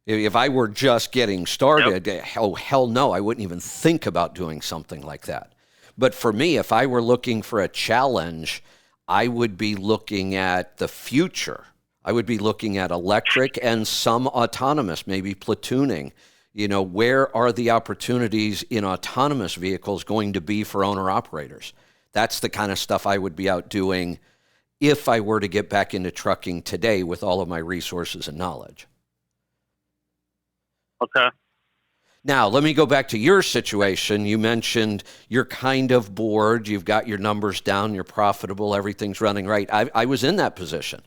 S1: If I were just getting started, oh, hell no, I wouldn't even think about doing something like that. But for me, if I were looking for a challenge, I would be looking at the future. I would be looking at electric and some autonomous, maybe platooning. Where are the opportunities in autonomous vehicles going to be for owner operators? That's the kind of stuff I would be out doing if I were to get back into trucking today with all of my resources and knowledge.
S4: Okay.
S1: Now, let me go back to your situation. You mentioned you're kind of bored. You've got your numbers down. You're profitable. Everything's running right. I was in that position.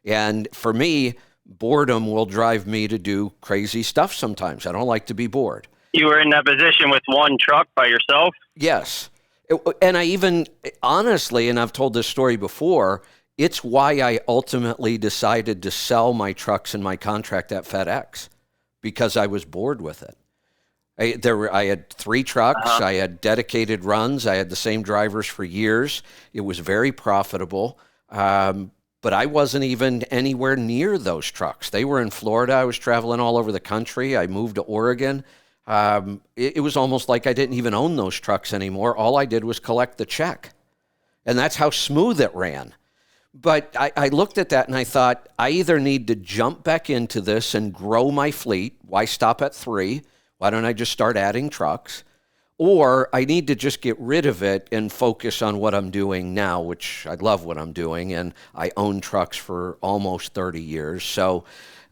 S1: And for me, boredom will drive me to do crazy stuff sometimes. I don't like to be bored.
S4: You were in that position with one truck by yourself?
S1: Yes. And I even, honestly, and I've told this story before, it's why I ultimately decided to sell my trucks and my contract at FedEx, because I was bored with it. I had 3 trucks.
S4: Uh-huh.
S1: I had dedicated runs. I had the same drivers for years. It was very profitable. But I wasn't even anywhere near those trucks. They were in Florida. I was traveling all over the country. I moved to Oregon. It was almost like I didn't even own those trucks anymore. All I did was collect the check. And that's how smooth it ran. But I looked at that and I thought, I either need to jump back into this and grow my fleet. Why stop at 3? Why don't I just start adding trucks? Or I need to just get rid of it and focus on what I'm doing now, which I love what I'm doing. And I own trucks for almost 30 years. So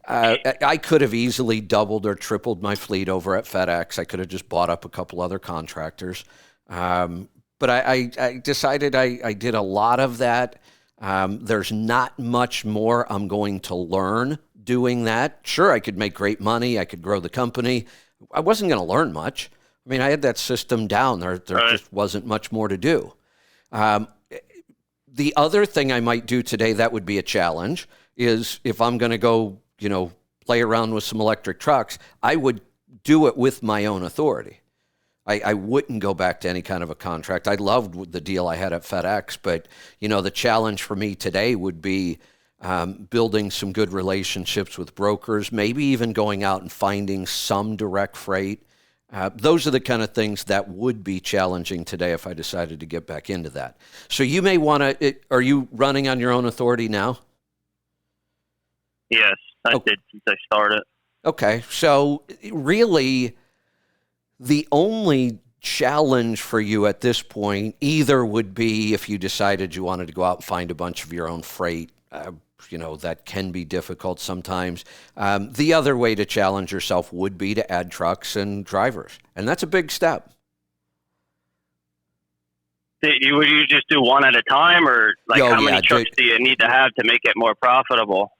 S1: I could have easily doubled or tripled my fleet over at FedEx. I could have just bought up a couple other contractors. But I decided I did a lot of that. There's not much more I'm going to learn doing that. Sure, I could make great money. I could grow the company. I wasn't going to learn much. I mean, I had that system down. There
S4: Right.
S1: just wasn't much more to do. The other thing I might do today that would be a challenge is if I'm going to go, play around with some electric trucks, I would do it with my own authority. I wouldn't go back to any kind of a contract. I loved the deal I had at FedEx, but, the challenge for me today would be building some good relationships with brokers, maybe even going out and finding some direct freight. Those are the kind of things that would be challenging today if I decided to get back into that. So you may want to, are you running on your own authority now?
S4: Yes, I did since I started.
S1: Okay, so really the only challenge for you at this point either would be if you decided you wanted to go out and find a bunch of your own freight, that can be difficult sometimes. The other way to challenge yourself would be to add trucks and drivers, and that's a big step.
S4: Would you just do one at a time, or how many trucks do you need to have to make it more profitable?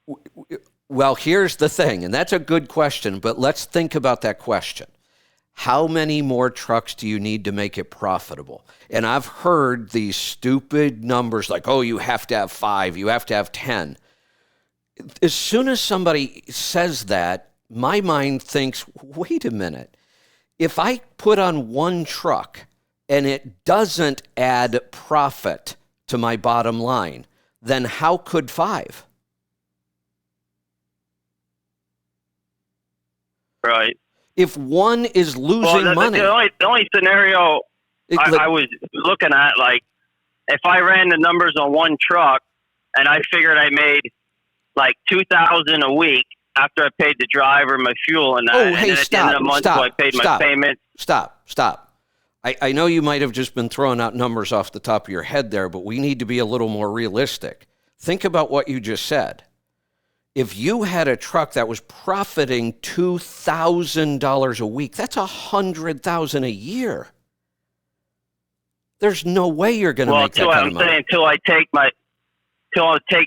S1: Well, here's the thing, and that's a good question, but let's think about that question. How many more trucks do you need to make it profitable? And I've heard these stupid numbers like, oh, you have to have 5, you have to have 10. As soon as somebody says that, my mind thinks, wait a minute. If I put on one truck and it doesn't add profit to my bottom line, then how could 5?
S4: Right.
S1: If one is losing money.
S4: The only scenario I was looking at, if I ran the numbers on one truck and I figured I made $2,000 a week after I paid the driver, my fuel, and that.
S1: Oh,
S4: and
S1: hey,
S4: then at the end of the month, I paid my payment.
S1: Stop. I know you might have just been throwing out numbers off the top of your head there, but we need to be a little more realistic. Think about what you just said. If you had a truck that was profiting $2,000 a week, that's $100,000 a year. There's no way you're going to make that kind of money.
S4: Until I take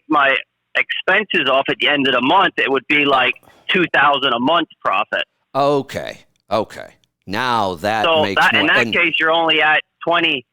S4: my expenses off at the end of the month, it would be $2,000 a month profit.
S1: Okay. Now that makes more.
S4: In that case, you're only at $24,000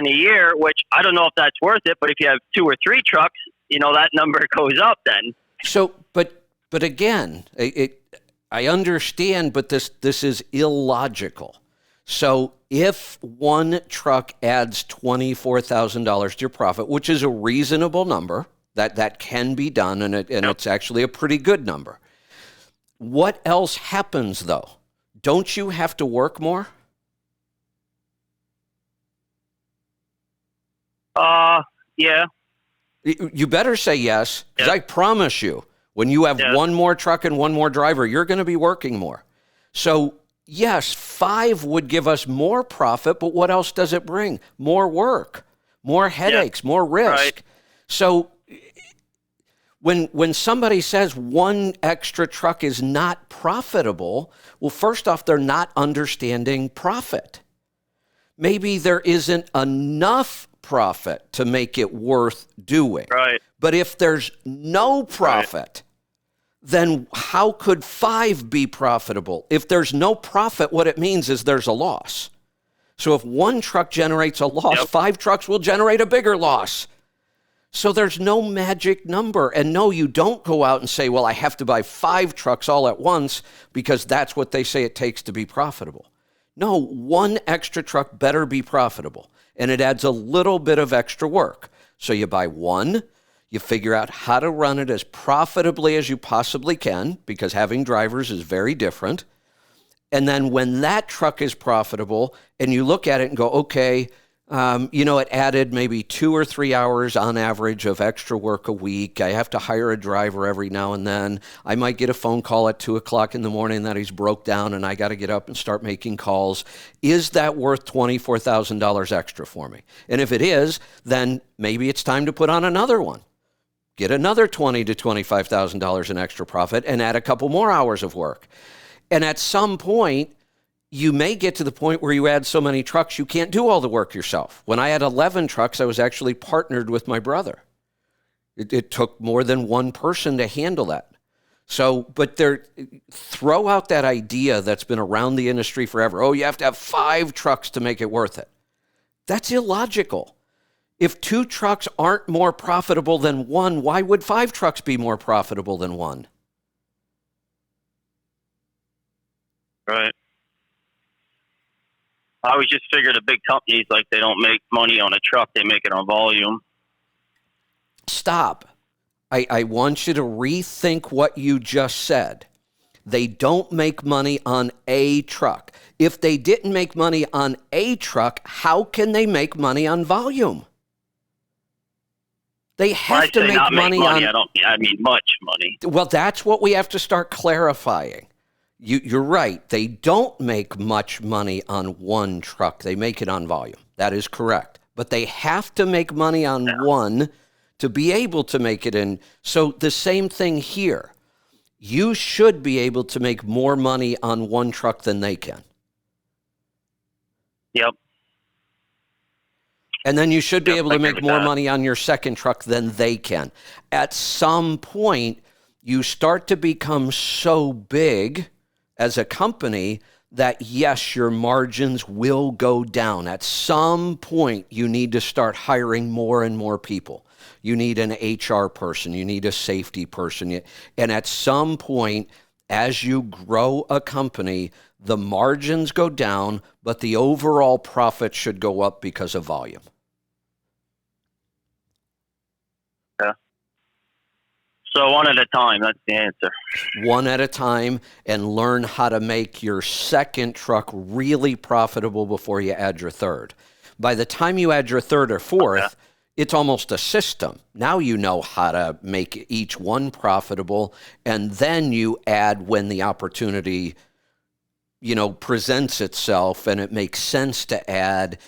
S4: a year, which I don't know if that's worth it. But if you have 2 or 3 trucks, that number goes up then.
S1: So, but again, I understand, but this is illogical. So if one truck adds $24,000 to your profit, which is a reasonable number, that can be done, and it's actually a pretty good number. What else happens, though? Don't you have to work more?
S4: Yeah.
S1: You better say yes, because
S4: Yep.
S1: I promise you, when you have
S4: Yes.
S1: one more truck and one more driver, you're going to be working more. So, yes, 5 would give us more profit, but what else does it bring? More work, more headaches, more risk.
S4: Right.
S1: So, when somebody says one extra truck is not profitable, well, first off, they're not understanding profit. Maybe there isn't enough profit to make it worth doing.
S4: Right.
S1: But if there's no profit, then how could 5 be profitable? If there's no profit, what it means is there's a loss. So if one truck generates a loss,
S4: Yep.
S1: 5 trucks will generate a bigger loss. So there's no magic number. And no, you don't go out and say, well, I have to buy 5 trucks all at once because that's what they say it takes to be profitable. No, one extra truck better be profitable. And it adds a little bit of extra work. So you buy one, you figure out how to run it as profitably as you possibly can, because having drivers is very different. And then when that truck is profitable and you look at it and go, okay, it added maybe 2 or 3 hours on average of extra work a week. I have to hire a driver every now and then. I might get a phone call at 2:00 in the morning that he's broke down and I got to get up and start making calls. Is that worth $24,000 extra for me? And if it is, then maybe it's time to put on another one. Get another $20,000 to $25,000 in extra profit and add a couple more hours of work. And at some point, you may get to the point where you add so many trucks, you can't do all the work yourself. When I had 11 trucks, I was actually partnered with my brother. It took more than one person to handle that. So, but throw out that idea that's been around the industry forever. Oh, you have to have 5 trucks to make it worth it. That's illogical. If 2 trucks aren't more profitable than 1, why would 5 trucks be more profitable than 1?
S4: Right. I always just figure the big companies, like, they don't make money on a truck, they make it on volume.
S1: Stop. I want you to rethink what you just said. They don't make money on a truck. If they didn't make money on a truck, how can they make money on volume? They have to make money on...
S4: I mean much money.
S1: Well, that's what we have to start clarifying. You're right. They don't make much money on one truck. They make it on volume. That is correct. But they have to make money on one to be able to make it in. So the same thing here. You should be able to make more money on one truck than they can.
S4: Yep.
S1: And then you should be able to
S4: I agree
S1: make
S4: with
S1: more
S4: that.
S1: money on your second truck than they can. At some point, you start to become so big as a company that, yes, your margins will go down. At some point, you need to start hiring more and more people. You need an HR person. You need a safety person. And at some point, as you grow a company, the margins go down, but the overall profit should go up because of volume.
S4: Yeah. So one at a time, that's the answer.
S1: One at a time, and learn how to make your second truck really profitable before you add your third. By the time you add your third or fourth, it's almost a system. Now you know how to make each one profitable, and then you add when the opportunity, presents itself and it makes sense to add.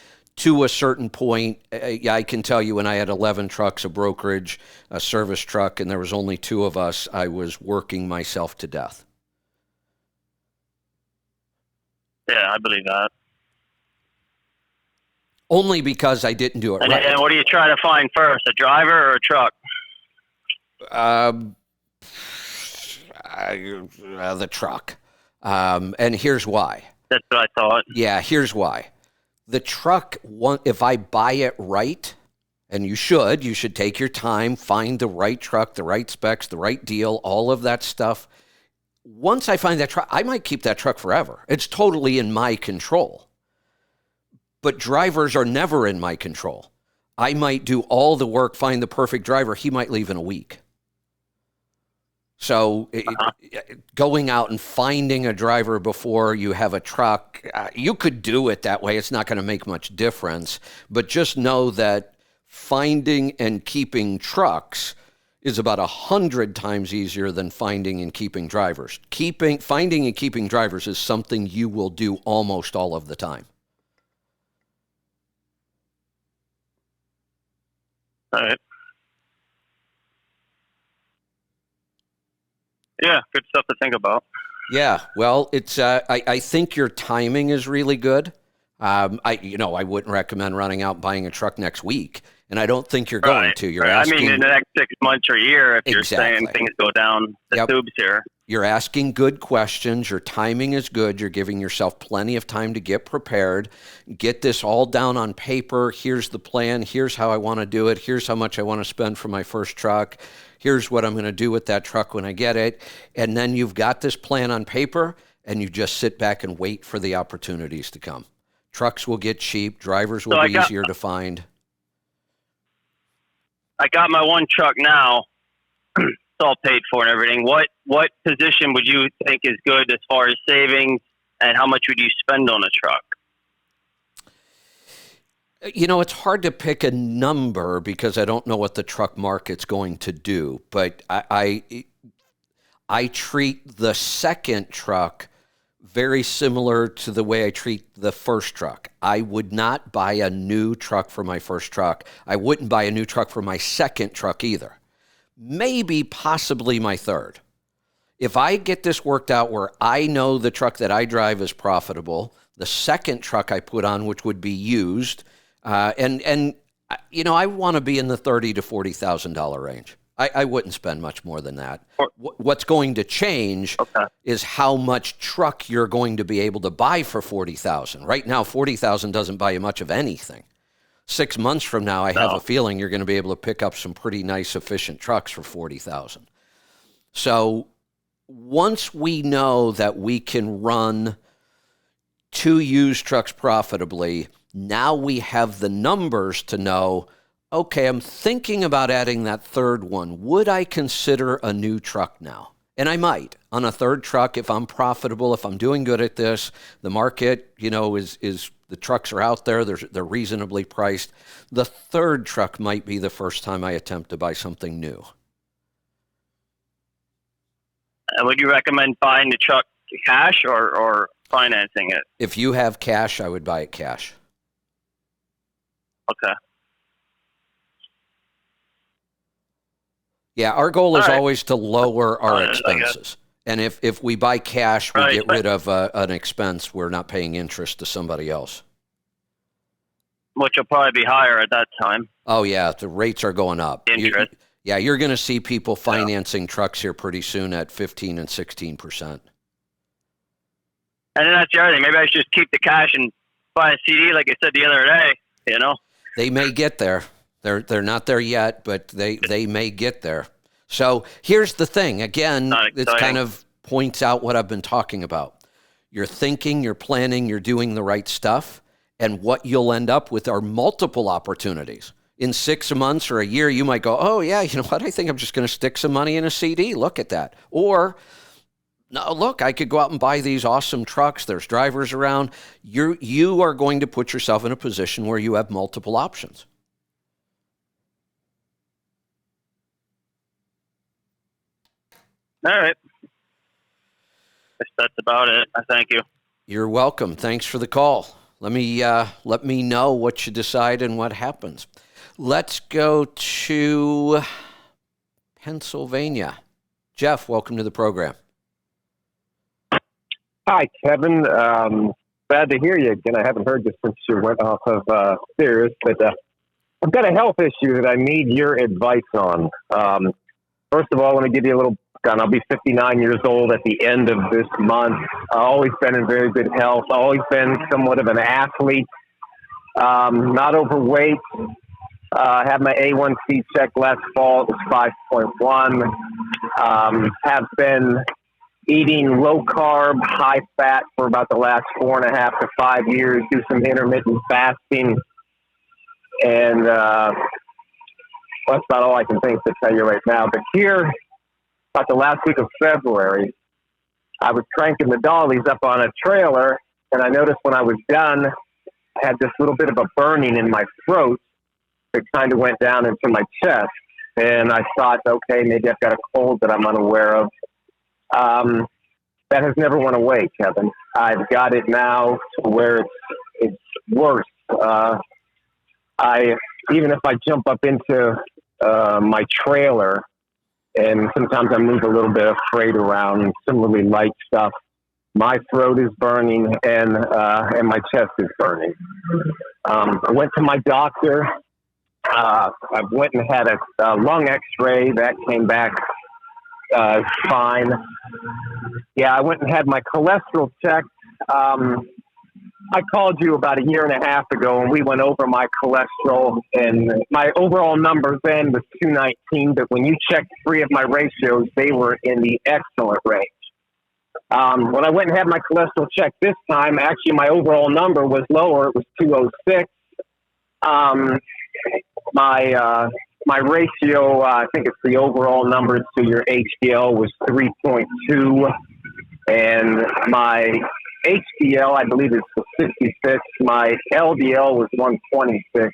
S1: To a certain point, I can tell you when I had 11 trucks, a brokerage, a service truck, and there was only 2 of us, I was working myself to death.
S4: Yeah, I believe that.
S1: Only because I didn't do it right.
S4: And what do you try to find first, a driver or a truck?
S1: The truck. And here's why.
S4: That's what I thought.
S1: Yeah, here's why. The truck, if I buy it right, and you should take your time, find the right truck, the right specs, the right deal, all of that stuff. Once I find that truck, I might keep that truck forever. It's totally in my control. But drivers are never in my control. I might do all the work, find the perfect driver. He might leave in a week. So going out and finding a driver before you have a truck, you could do it that way. It's not going to make much difference. But just know that finding and keeping trucks is about 100 times easier than finding and keeping drivers. Finding and keeping drivers is something you will do almost all of the time.
S4: All right. Yeah, good stuff to think about.
S1: Yeah, well, it's. I think your timing is really good. I wouldn't recommend running out and buying a truck next week, and I don't think you're going to. You're asking.
S4: I mean, in the next 6 months or a year, if you're saying things go down the tubes here.
S1: You're asking good questions. Your timing is good. You're giving yourself plenty of time to get prepared. Get this all down on paper. Here's the plan. Here's how I want to do it. Here's how much I want to spend for my first truck. Here's what I'm going to do with that truck when I get it. And then you've got this plan on paper, and you just sit back and wait for the opportunities to come. Trucks will get cheap. Drivers will be easier to find.
S4: I got my one truck now. It's all paid for and everything. What position would you think is good as far as savings, and how much would you spend on a truck?
S1: It's hard to pick a number because I don't know what the truck market's going to do. But I treat the second truck very similar to the way I treat the first truck. I would not buy a new truck for my first truck. I wouldn't buy a new truck for my second truck either. Maybe possibly my third. If I get this worked out where I know the truck that I drive is profitable, the second truck I put on, which would be used, I want to be in the $30,000 to $40,000 range. I wouldn't spend much more than that. What's going to change is how much truck you're going to be able to buy for $40,000. Right now, $40,000 doesn't buy you much of anything. 6 months from now, I have a feeling you're going to be able to pick up some pretty nice, efficient trucks for $40,000. So once we know that we can run 2 used trucks profitably, now we have the numbers to know, okay, I'm thinking about adding that third one. Would I consider a new truck now? And I might. On a third truck, if I'm profitable, if I'm doing good at this, the market, is the trucks are out there, they're reasonably priced. The third truck might be the first time I attempt to buy something new.
S4: Would you recommend buying the truck cash or financing it?
S1: If you have cash, I would buy it cash.
S4: Okay.
S1: Yeah, our goal is always to lower our expenses. And if we buy cash, we get rid of an expense. We're not paying interest to somebody else.
S4: Which will probably be higher at that time.
S1: Oh, yeah, the rates are going up.
S4: Interest.
S1: You're going to see people financing trucks here pretty soon at 15% and 16%.
S4: And then that's the other thing. Maybe I should just keep the cash and buy a CD like I said the other day,
S1: They may get there. They're not there yet, but they may get there. So here's the thing. Again, it kind of points out what I've been talking about. You're thinking, you're planning, you're doing the right stuff, and what you'll end up with are multiple opportunities. In 6 months or a year, you might go, oh, yeah, you know what? I think I'm just going to stick some money in a CD. Look at that. Or, no, look, I could go out and buy these awesome trucks. There's drivers around. You are going to put yourself in a position where you have multiple options.
S4: All right. Guess that's about it. I thank you.
S1: You're welcome. Thanks for the call. Let me know what you decide and what happens. Let's go to Pennsylvania. Jeff, welcome to the program.
S5: Hi, Kevin. Glad to hear you again. I haven't heard you since you went off of Sirius, but I've got a health issue that I need your advice on. First of all, let me give you a little. I'll be 59 years old at the end of this month. I've always been in very good health. Always been somewhat of an athlete. Not overweight. Had my A1C checked last fall. It was 5.1. Have been eating low carb, high fat for about the last 4.5 to 5 years. Do some intermittent fasting. And that's about all I can think to tell you right now. But here, about the last week of February, I was cranking the dollies up on a trailer, and I noticed when I was done, I had this little bit of a burning in my throat it kind of went down into my chest. And I thought, okay, maybe I've got a cold that I'm unaware of. That has never went away, Kevin. I've got it now to where it's worse. Even if I jump up into my trailer, and sometimes I move a little bit of freight around, some really light stuff, my throat is burning and my chest is burning. I went to my doctor. I went and had a lung X-ray that came back fine. Yeah, I went and had my cholesterol checked. I called you about a year and a half ago, and we went over my cholesterol, and my overall number then was 219, but when you checked 3 of my ratios, they were in the excellent range. When I went and had my cholesterol checked this time, actually my overall number was lower. It was 206. My ratio, I think it's the overall number to your HDL, was 3.2, and my HDL, I believe it's 66. My LDL was 126.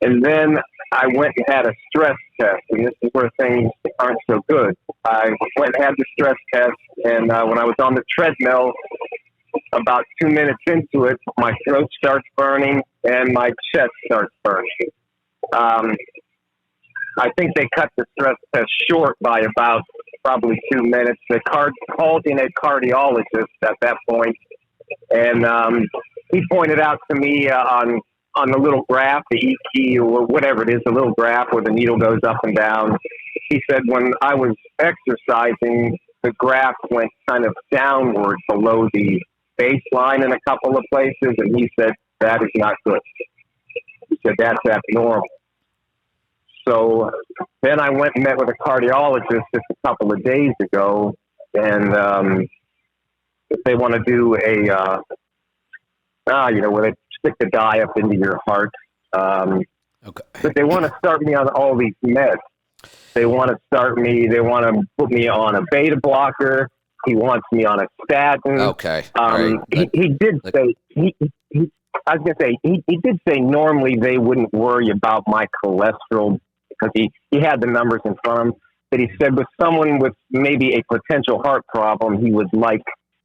S5: And then I went and had a stress test, and this is where things aren't so good. I went and had the stress test, and when I was on the treadmill, about 2 minutes into it, my throat starts burning and my chest starts burning. I think they cut the stress test short by about probably 2 minutes. They called in a cardiologist at that point, and he pointed out to me on the little graph, the ET or whatever it is, the little graph where the needle goes up and down. He said when I was exercising, the graph went kind of downward below the baseline in a couple of places, and he said that is not good. He said that's abnormal. So then I went and met with a cardiologist just a couple of days ago, and if they want to do a, where they stick the dye up into your heart,
S1: Okay.
S5: but they want to start me on all these meds. They want to put me on a beta blocker. He wants me on a statin.
S1: Okay.
S5: He did say, I was going to say, he did say normally they wouldn't worry about my cholesterol because he had the numbers in front of him. But he said with someone with maybe a potential heart problem, he would like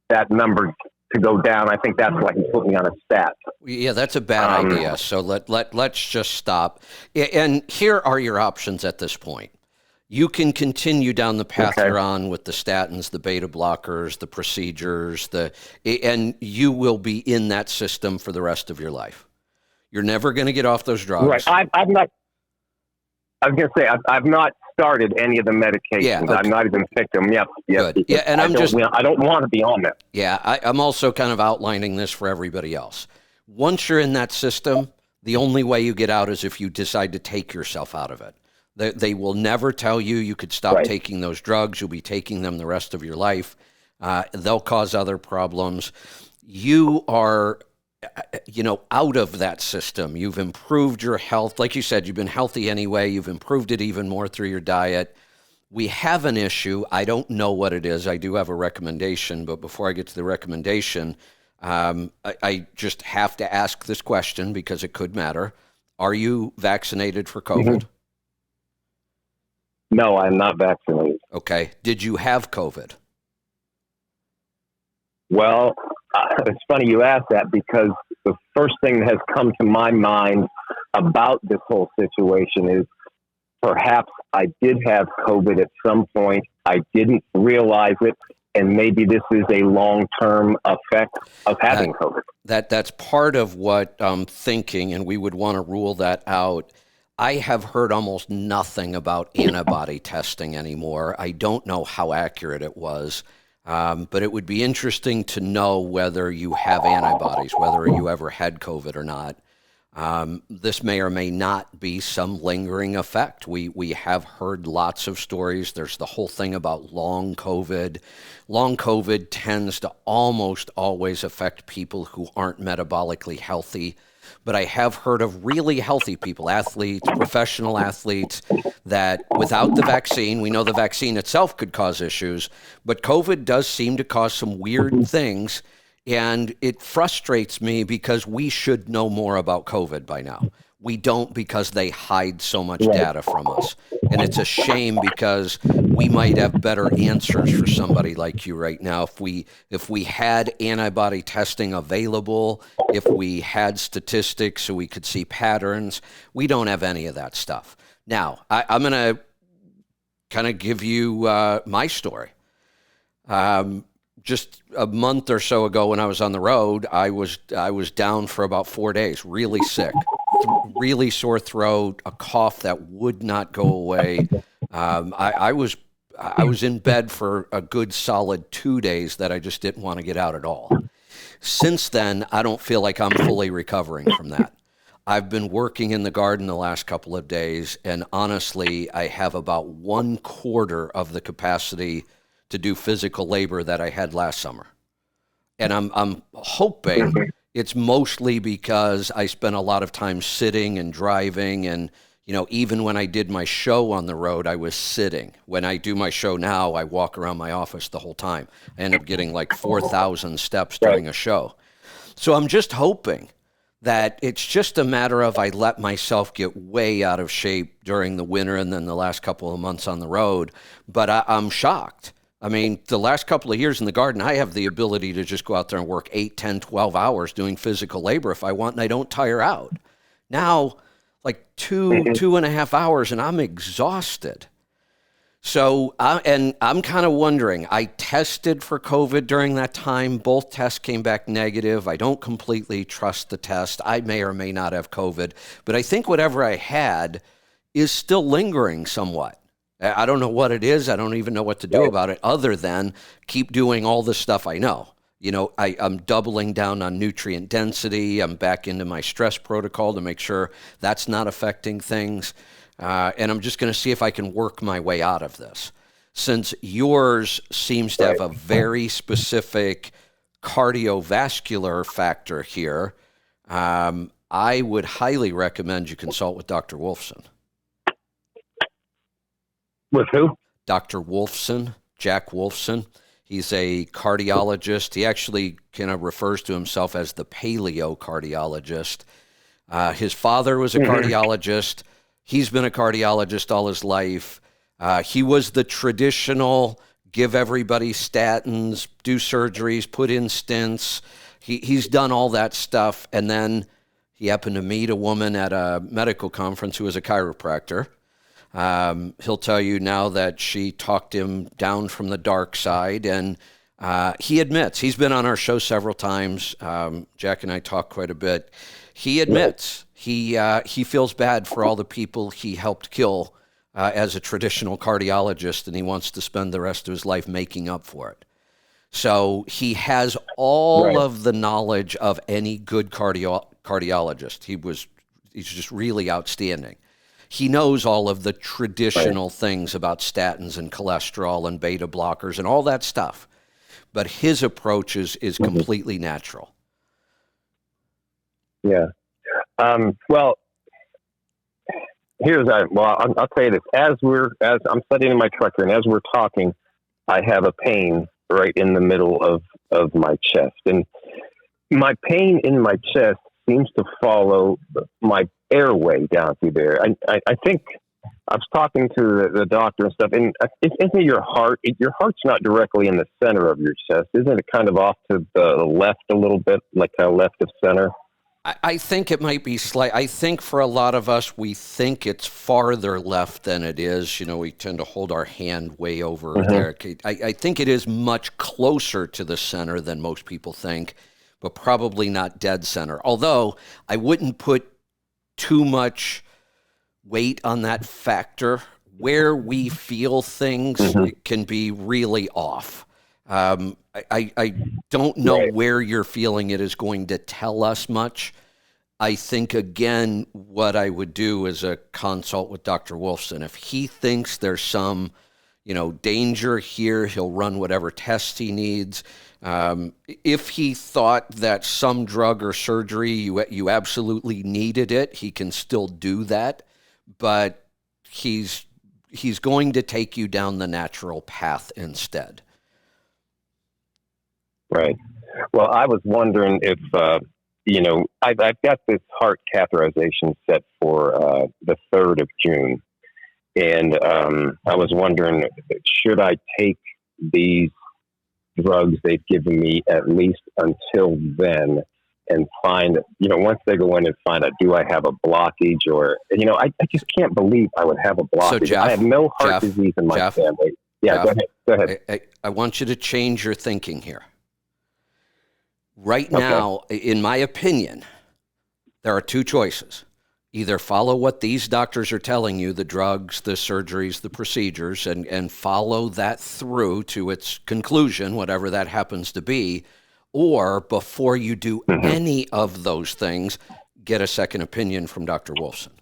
S5: that number to go down. I think that's why he put me on a stat.
S1: Yeah, that's a bad idea. So let's just stop. And here are your options at this point. You can continue down the path you're on with the statins, the beta blockers, the procedures, and you will be in that system for the rest of your life. You're never going to get off those drugs.
S5: Right. I've not. I was going to say I've not started any of the medications.
S1: Yeah, okay.
S5: I've not even picked them yet.
S1: Good. Yeah, and I
S5: don't want to be on that.
S1: Yeah, I'm also kind of outlining this for everybody else. Once you're in that system, the only way you get out is if you decide to take yourself out of it. They will never tell you could stop taking those drugs. You'll be taking them the rest of your life. They'll cause other problems. You are, out of that system. You've improved your health. Like you said, you've been healthy anyway. You've improved it even more through your diet. We have an issue. I don't know what it is. I do have a recommendation, but before I get to the recommendation, I just have to ask this question because it could matter. Are you vaccinated for COVID?
S5: Mm-hmm. No, I'm not vaccinated.
S1: Okay. Did you have COVID?
S5: Well, it's funny you ask that because the first thing that has come to my mind about this whole situation is perhaps I did have COVID at some point. I didn't realize it, and maybe this is a long-term effect of having COVID.
S1: That's part of what I'm thinking, and we would want to rule that out. I have heard almost nothing about antibody testing anymore. I don't know how accurate it was, but it would be interesting to know whether you have antibodies, whether you ever had COVID or not. This may or may not be some lingering effect. We have heard lots of stories. There's the whole thing about long COVID. Long COVID tends to almost always affect people who aren't metabolically healthy. But I have heard of really healthy people, athletes, professional athletes, that without the vaccine, we know the vaccine itself could cause issues, but COVID does seem to cause some weird things And it frustrates me because we should know more about COVID by now. We don't, because they hide so much data from us. And it's a shame, because we might have better answers for somebody like you right now if we had antibody testing available, if we had statistics so we could see patterns. We don't have any of that stuff. Now, I'm going to kind of give you my story. Just a month or so ago, when I was on the road, I was down for about 4 days, really sick, really sore throat, a cough that would not go away. I was in bed for a good solid 2 days that I just didn't want to get out at all. Since then, I don't feel like I'm fully recovering from that. I've been working in the garden the last couple of days, and honestly, I have about 1/4 of the capacity to do physical labor that I had last summer. And I'm hoping it's mostly because I spent a lot of time sitting and driving, and even when I did my show on the road, I was sitting. When I do my show now, I walk around my office the whole time. I end up getting like 4,000 steps during a show. So I'm just hoping that it's just a matter of I let myself get way out of shape during the winter and then the last couple of months on the road. But I'm shocked. I mean, the last couple of years in the garden, I have the ability to just go out there and work 8, 10, 12 hours doing physical labor if I want, and I don't tire out. Now, like 2.5 hours, and I'm exhausted. So, I'm kind of wondering, I tested for COVID during that time. Both tests came back negative. I don't completely trust the test. I may or may not have COVID, but I think whatever I had is still lingering somewhat. I don't know what it is. I don't even know what to do about it, other than keep doing all the stuff I know. I'm doubling down on nutrient density. I'm back into my stress protocol to make sure that's not affecting things. And I'm just going to see if I can work my way out of this. Since yours seems to have a very specific cardiovascular factor here, I would highly recommend you consult with Dr. Wolfson.
S5: With who?
S1: Dr. Wolfson, Jack Wolfson. He's a cardiologist. He actually kind of refers to himself as the paleo cardiologist. His father was a cardiologist. He's been a cardiologist all his life. He was the traditional give everybody statins, do surgeries, put in stents. He's done all that stuff. And then he happened to meet a woman at a medical conference who was a chiropractor. He'll tell you now that she talked him down from the dark side, and he admits, he's been on our show several times. Jack and I talk quite a bit. He admits he feels bad for all the people he helped kill as a traditional cardiologist, and he wants to spend the rest of his life making up for it. So he has all of the knowledge of any good cardiologist. He's just really outstanding. He knows all of the traditional things about statins and cholesterol and beta blockers and all that stuff. But his approach is completely natural.
S5: Yeah. Well, I'll tell you this. As I'm sitting in my truck here, and as we're talking, I have a pain right in the middle of my chest. And my pain in my chest seems to follow my airway down through there. I think I was talking to the doctor and stuff, and isn't your heart's not directly in the center of your chest? Isn't it kind of off to the left a little bit, like kind of left of center?
S1: I think it might be slight. I think for a lot of us, we think it's farther left than it is. We tend to hold our hand way over there. I think it is much closer to the center than most people think, but probably not dead center. Although I wouldn't put too much weight on that factor. Where we feel things it can be really off. I don't know where you're feeling it is going to tell us much. I think, again, what I would do is a consult with Dr. Wolfson. If he thinks there's some, danger here, he'll run whatever tests he needs. If he thought that some drug or surgery, you absolutely needed it, he can still do that. But he's going to take you down the natural path instead.
S5: Right. Well, I was wondering if, I've got this heart catheterization set for the 3rd of June. And I was wondering, should I take these drugs they've given me at least until then and find, once they go in and find out, do I have a blockage or, I just can't believe I would have a blockage.
S1: So, Jeff,
S5: I have no heart disease in my family. Yeah,
S1: Jeff,
S5: go ahead.
S1: I want you to change your thinking here. Right now, in my opinion, there are two choices. Either follow what these doctors are telling you, the drugs, the surgeries, the procedures, and follow that through to its conclusion, whatever that happens to be, or before you do any of those things, get a second opinion from Dr. Wolfson.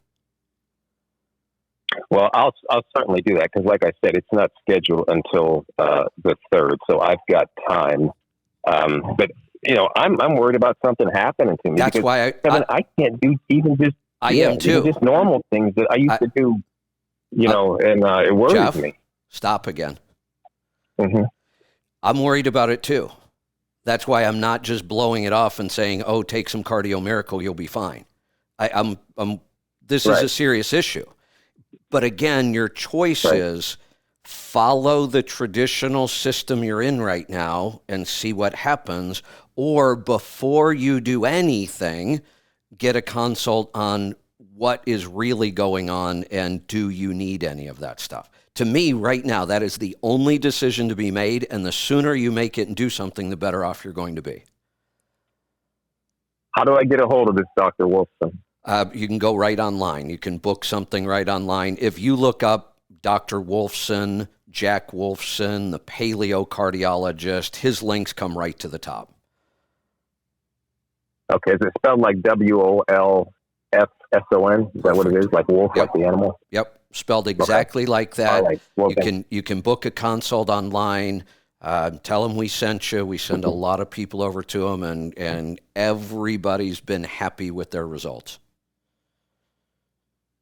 S5: Well, I'll certainly do that because, like I said, it's not scheduled until the 3rd, so I've got time. But I'm worried about something happening to me.
S1: That's why
S5: Kevin, I can't do even just.
S1: I am too.
S5: Just normal things that I used to do, and it worries
S1: Jeff,
S5: me.
S1: Stop again.
S5: Mm-hmm.
S1: I'm worried about it too. That's why I'm not just blowing it off and saying, "Oh, take some Cardio Miracle, you'll be fine." This is a serious issue. But again, your choice is follow the traditional system you're in right now and see what happens, or before you do anything, get a consult on what is really going on and do you need any of that stuff. To me, right now, that is the only decision to be made, and the sooner you make it and do something, the better off you're going to be.
S5: How do I get a hold of this Dr. Wolfson?
S1: You can go right online. You can book something right online. If you look up Dr. Wolfson, Jack Wolfson, the paleocardiologist, his links come right to the top.
S5: Okay, is it spelled like Wolfson? Is that what it is? Like wolf, like the animal?
S1: Yep, spelled exactly like that.
S5: Right. Well,
S1: You can book a consult online. Tell them we sent you. We send a lot of people over to them, and everybody's been happy with their results.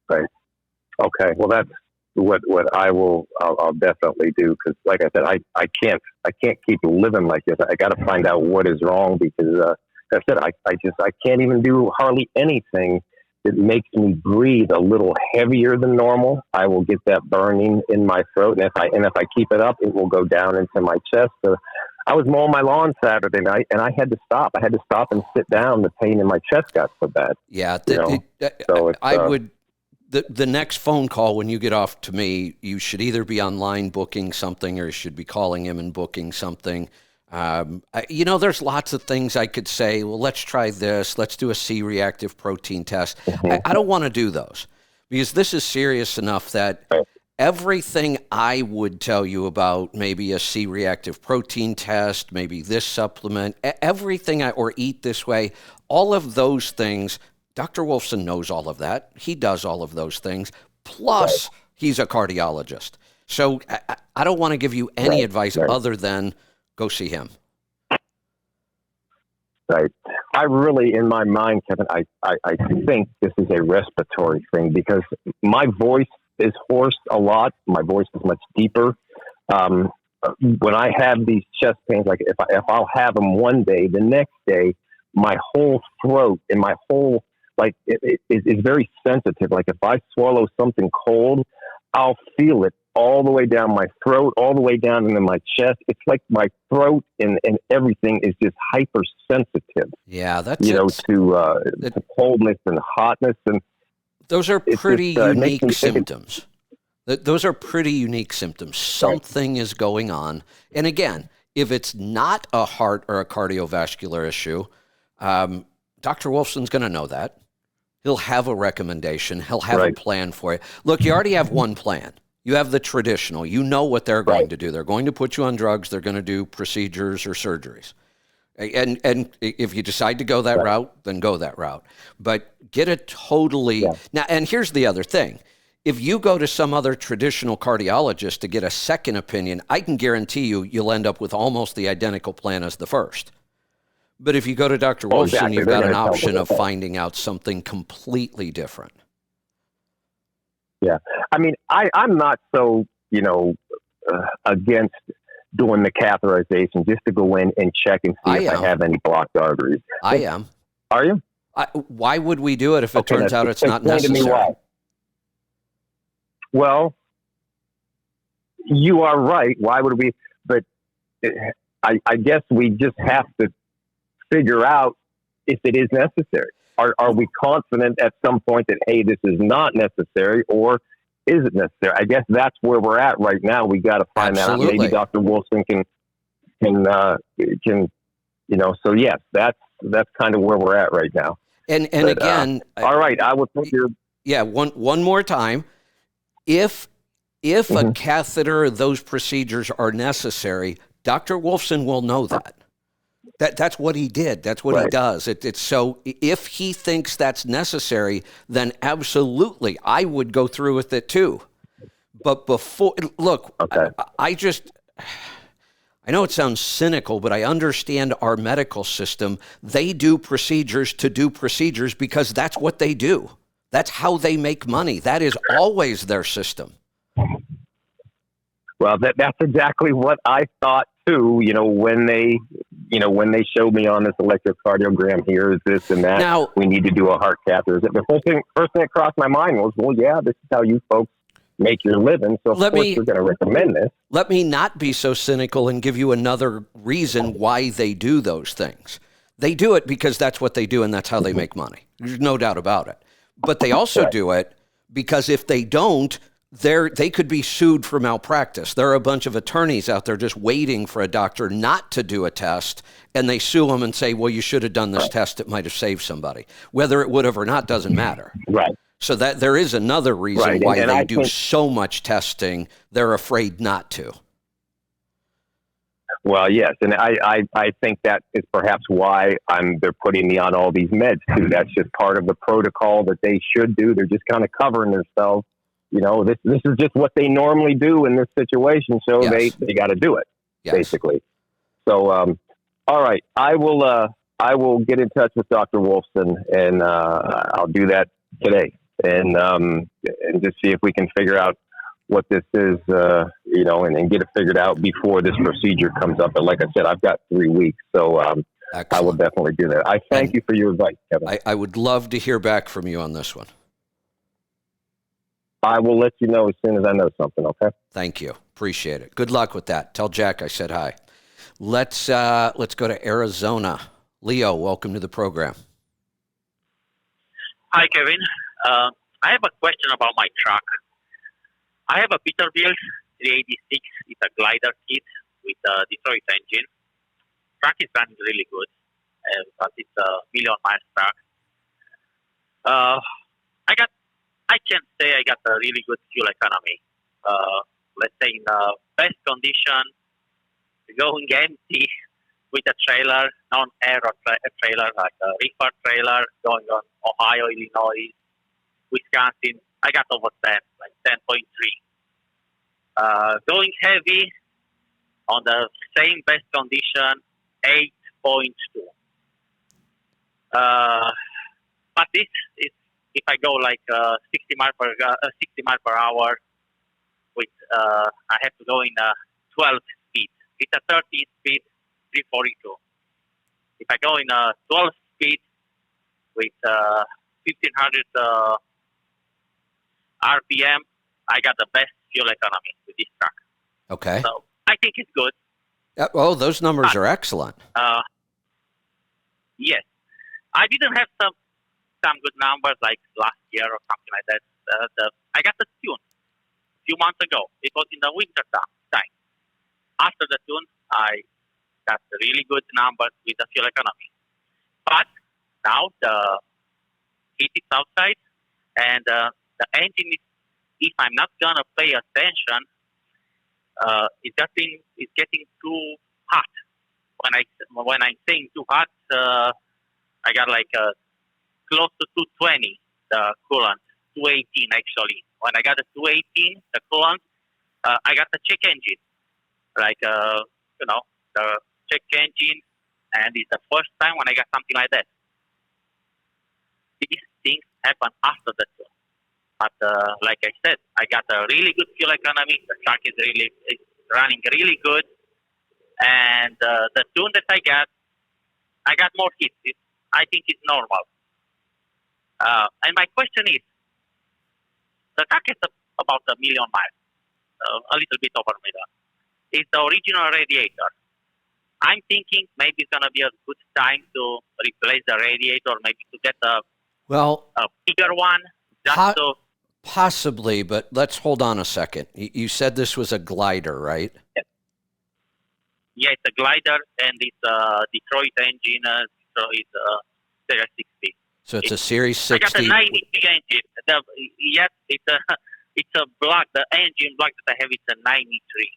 S5: Right. Okay. Well, that's what I'll definitely do because, like I said, I can't keep living like this. I got to find out what is wrong because. I said, I can't even do hardly anything that makes me breathe a little heavier than normal. I will get that burning in my throat, and if I keep it up, it will go down into my chest. So I was mowing my lawn Saturday night, and I had to stop. I had to stop and sit down. The pain in my chest got so bad.
S1: Yeah,
S5: I
S1: would. The next phone call when you get off to me, you should either be online booking something, or you should be calling him and booking something. There's lots of things I could say. Well, let's try this. Let's do a C-reactive protein test. I don't want to do those because this is serious enough that everything I would tell you about maybe a C-reactive protein test, maybe this supplement, everything or eat this way, all of those things, Dr. Wolfson knows all of that. He does all of those things. Plus, he's a cardiologist. So I don't want to give you any advice other than go see him.
S5: Right. I really, in my mind, Kevin, I think this is a respiratory thing because my voice is hoarse a lot. My voice is much deeper. When I have these chest pains, like if I'll have them one day, the next day, my whole throat and my whole, it is very sensitive. Like if I swallow something cold, I'll feel it all the way down my throat, all the way down into my chest. It's like my throat and everything is just hypersensitive.
S1: Yeah, that's
S5: to coldness and hotness, and
S1: those are pretty unique symptoms. Those are pretty unique symptoms. Something is going on, and again, if it's not a heart or a cardiovascular issue, Dr. Wolfson's going to know that. He'll have a recommendation. He'll have a plan for you. Look, you already have one plan. You have the traditional. You know what they're going to do. They're going to put you on drugs. They're going to do procedures or surgeries. And if you decide to go that route, then go that route. But get a totally... Now, and here's the other thing. If you go to some other traditional cardiologist to get a second opinion, I can guarantee you'll end up with almost the identical plan as the first. But if you go to Dr. Wolfson, you've got an option of finding out something completely different.
S5: Yeah. I mean, I'm not so, against doing the catheterization just to go in and check and see if I have any blocked arteries.
S1: I am.
S5: Are you?
S1: Why would we do it if it turns out it's not necessary?
S5: Well, you are right. Why would we? But I guess we just have to figure out if it is necessary. Are we confident at some point that, hey, this is not necessary, or is it necessary? I guess that's where we're at right now. We got to find that out. Maybe Dr. Wolfson can, so yes, that's kind of where we're at right now.
S1: And again,
S5: all right, I would put your
S1: one more time. If a catheter, those procedures are necessary, Dr. Wolfson will know that. That's what he did. That's what he does. It's so if he thinks that's necessary, then absolutely, I would go through with it too. But before, look, I know it sounds cynical, but I understand our medical system. They do procedures to do procedures because that's what they do. That's how they make money. That is always their system.
S5: Well, that's exactly what I thought too. When they showed me on this electrocardiogram, here is this and that.
S1: Now,
S5: we need to do a heart catheter. The first thing that crossed my mind was, well, yeah, this is how you folks make your living. So of course we're going to recommend this.
S1: Let me not be so cynical and give you another reason why they do those things. They do it because that's what they do and that's how they make money. There's no doubt about it. But they also do it because if they don't, they could be sued for malpractice. There are a bunch of attorneys out there just waiting for a doctor not to do a test, and they sue them and say, well, you should have done this test. It might have saved somebody. Whether it would have or not doesn't matter.
S5: Right.
S1: So that there is another reason why they do so much testing. They're afraid not to.
S5: Well, yes, and I think that is perhaps why they're putting me on all these meds too. That's just part of the protocol that they should do. They're just kind of covering themselves. This is just what they normally do in this situation, so they got to do it basically. So, all right, I will get in touch with Dr. Wolfson, and I'll do that today, and just see if we can figure out what this is, and get it figured out before this procedure comes up. But like I said, I've got 3 weeks, so I will definitely do that. I thank you for your advice, Kevin.
S1: I would love to hear back from you on this one.
S5: I will let you know as soon as I know something, okay?
S1: Thank you. Appreciate it. Good luck with that. Tell Jack I said hi. Let's go to Arizona. Leo, welcome to the program.
S6: Hi, Kevin. I have a question about my truck. I have a Peterbilt 386. It's a glider kit with a Detroit engine. Truck is running really good, but it's a million miles truck. I can say I got a really good fuel economy. Let's say in best condition, going empty with a trailer, non-air trailer, like a reefer trailer, going on Ohio, Illinois, Wisconsin. I got over 10, like 10.3. Going heavy on the same best condition, 8.2. But this is if I go like 60 miles per hour, with I have to go in 12 speed. It's a 13 speed, 342. If I go in 12 speed with 1500 RPM, I got the best fuel economy with this truck.
S1: Okay.
S6: So I think it's good.
S1: Those numbers are excellent.
S6: Yes. I didn't have some good numbers like last year or something like that. I got the tune a few months ago. It was in the winter time. After the tune, I got really good numbers with the fuel economy. But now the heat is outside, and the engine is, if I'm not gonna pay attention, it's getting too hot. When I'm saying too hot, I got like close to 220 the coolant, 218 actually. When I got the 218 the coolant, I got the check engine, like the check engine, and it's the first time when I got something like that. These things happen after the tune. But like I said, I got a really good fuel economy. The truck is running really good. and the tune that I got more heat. I think it's normal. And my question is, the truck is about 1 million miles, a little bit over a million. It's the original radiator. I'm thinking maybe it's going to be a good time to replace the radiator, maybe to get a bigger one.
S1: Possibly, but let's hold on a second. You said this was a glider, right?
S6: Yeah, it's a glider, and it's a Detroit engine. Detroit Series 60.
S1: So it's a Series 60.
S6: I got a 93 engine. Yes, it's a block. The engine block that I have is a 93.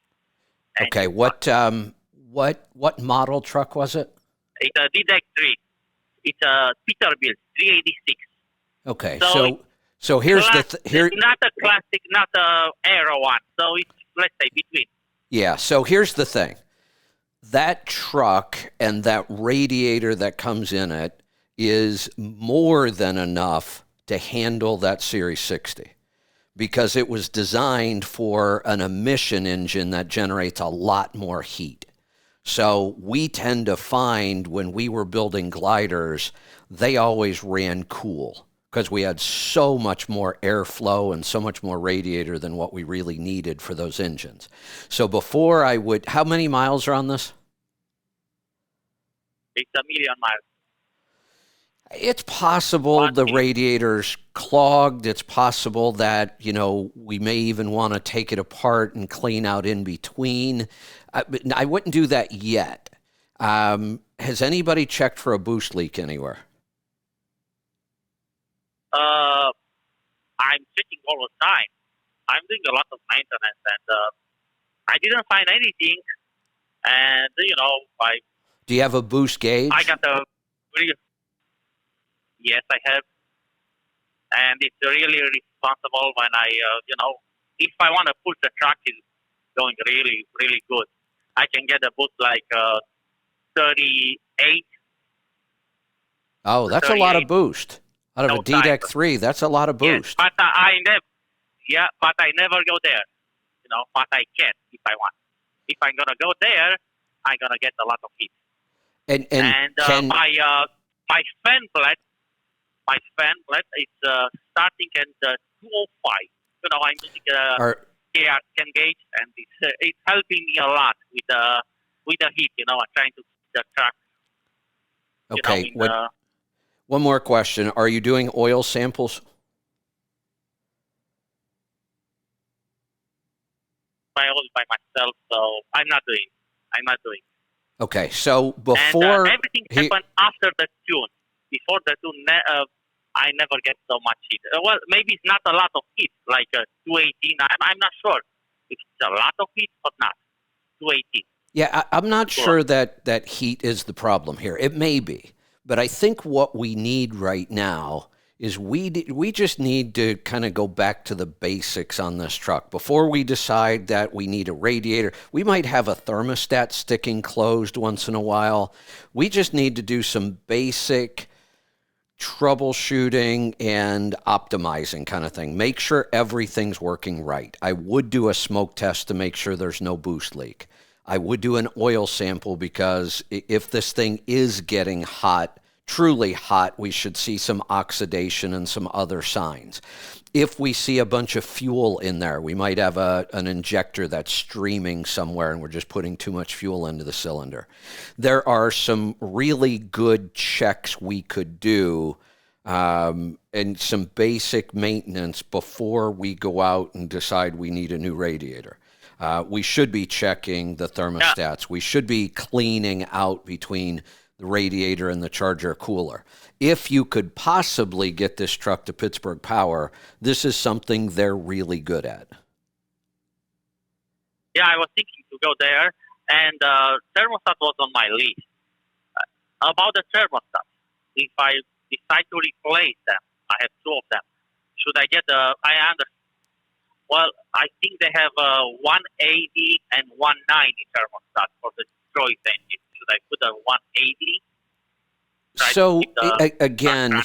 S1: Okay, what model truck was it?
S6: It's a DDEC-3. It's a Peterbilt 386.
S1: Okay, so here's here.
S6: Not a classic, not a Aero one. So it's, let's say, between.
S1: Yeah. So here's the thing. That truck and that radiator that comes in it is more than enough to handle that Series 60, because it was designed for an emission engine that generates a lot more heat. So we tend to find when we were building gliders, they always ran cool because we had so much more airflow and so much more radiator than what we really needed for those engines. So before I would, how many miles are on this?
S6: It's 1 million miles.
S1: It's possible the radiator's clogged. It's possible that, we may even want to take it apart and clean out in between. I wouldn't do that yet. Has anybody checked for a boost leak anywhere?
S6: I'm checking all the time. I'm doing a lot of maintenance, and I didn't find anything. And,
S1: Do you have a boost gauge?
S6: I got yes, I have. And it's really responsible when if I want to push the truck is going really, really good. I can get a boost like 38.
S1: Oh, that's 38. A lot of boost. Out of a DDEC-3, that's a lot of boost.
S6: Yes, but I never go there. But I can if I want. If I'm gonna go there, I'm gonna get a lot of heat.
S1: And
S6: my fan blade is starting at 205. I'm using KR10 gauge, and it's helping me a lot with the heat. I'm trying to keep the truck.
S1: Okay. One more question. Are you doing oil samples?
S6: I oil by myself, so I'm not doing.
S1: Okay, so before
S6: and, everything happened after the tune. Before the tune, I never get so much heat. Well, maybe it's not a lot of heat, like 218. I'm not sure if it's a lot of heat or not. 218.
S1: Yeah, I'm not sure that heat is the problem here. It may be, but I think what we need right now is we just need to kind of go back to the basics on this truck. Before we decide that we need a radiator, we might have a thermostat sticking closed once in a while. We just need to do some basic troubleshooting and optimizing kind of thing. Make sure everything's working right. I would do a smoke test to make sure there's no boost leak. I would do an oil sample because if this thing is getting hot, truly hot, we should see some oxidation and some other signs. If we see a bunch of fuel in there, we might have an injector that's streaming somewhere and we're just putting too much fuel into the cylinder. There are some really good checks we could do and some basic maintenance before we go out and decide we need a new radiator. We should be checking the thermostats. Yeah. We should be cleaning out between the radiator and the charger cooler. If you could possibly get this truck to Pittsburgh Power, this is something they're really good at.
S6: Yeah, I was thinking to go there, and thermostat was on my list. About the thermostat, if I decide to replace them, I have two of them. Should I get Well, I think they have a 180 and 190 thermostat for the Detroit engine. Should I put a 180?
S1: So again,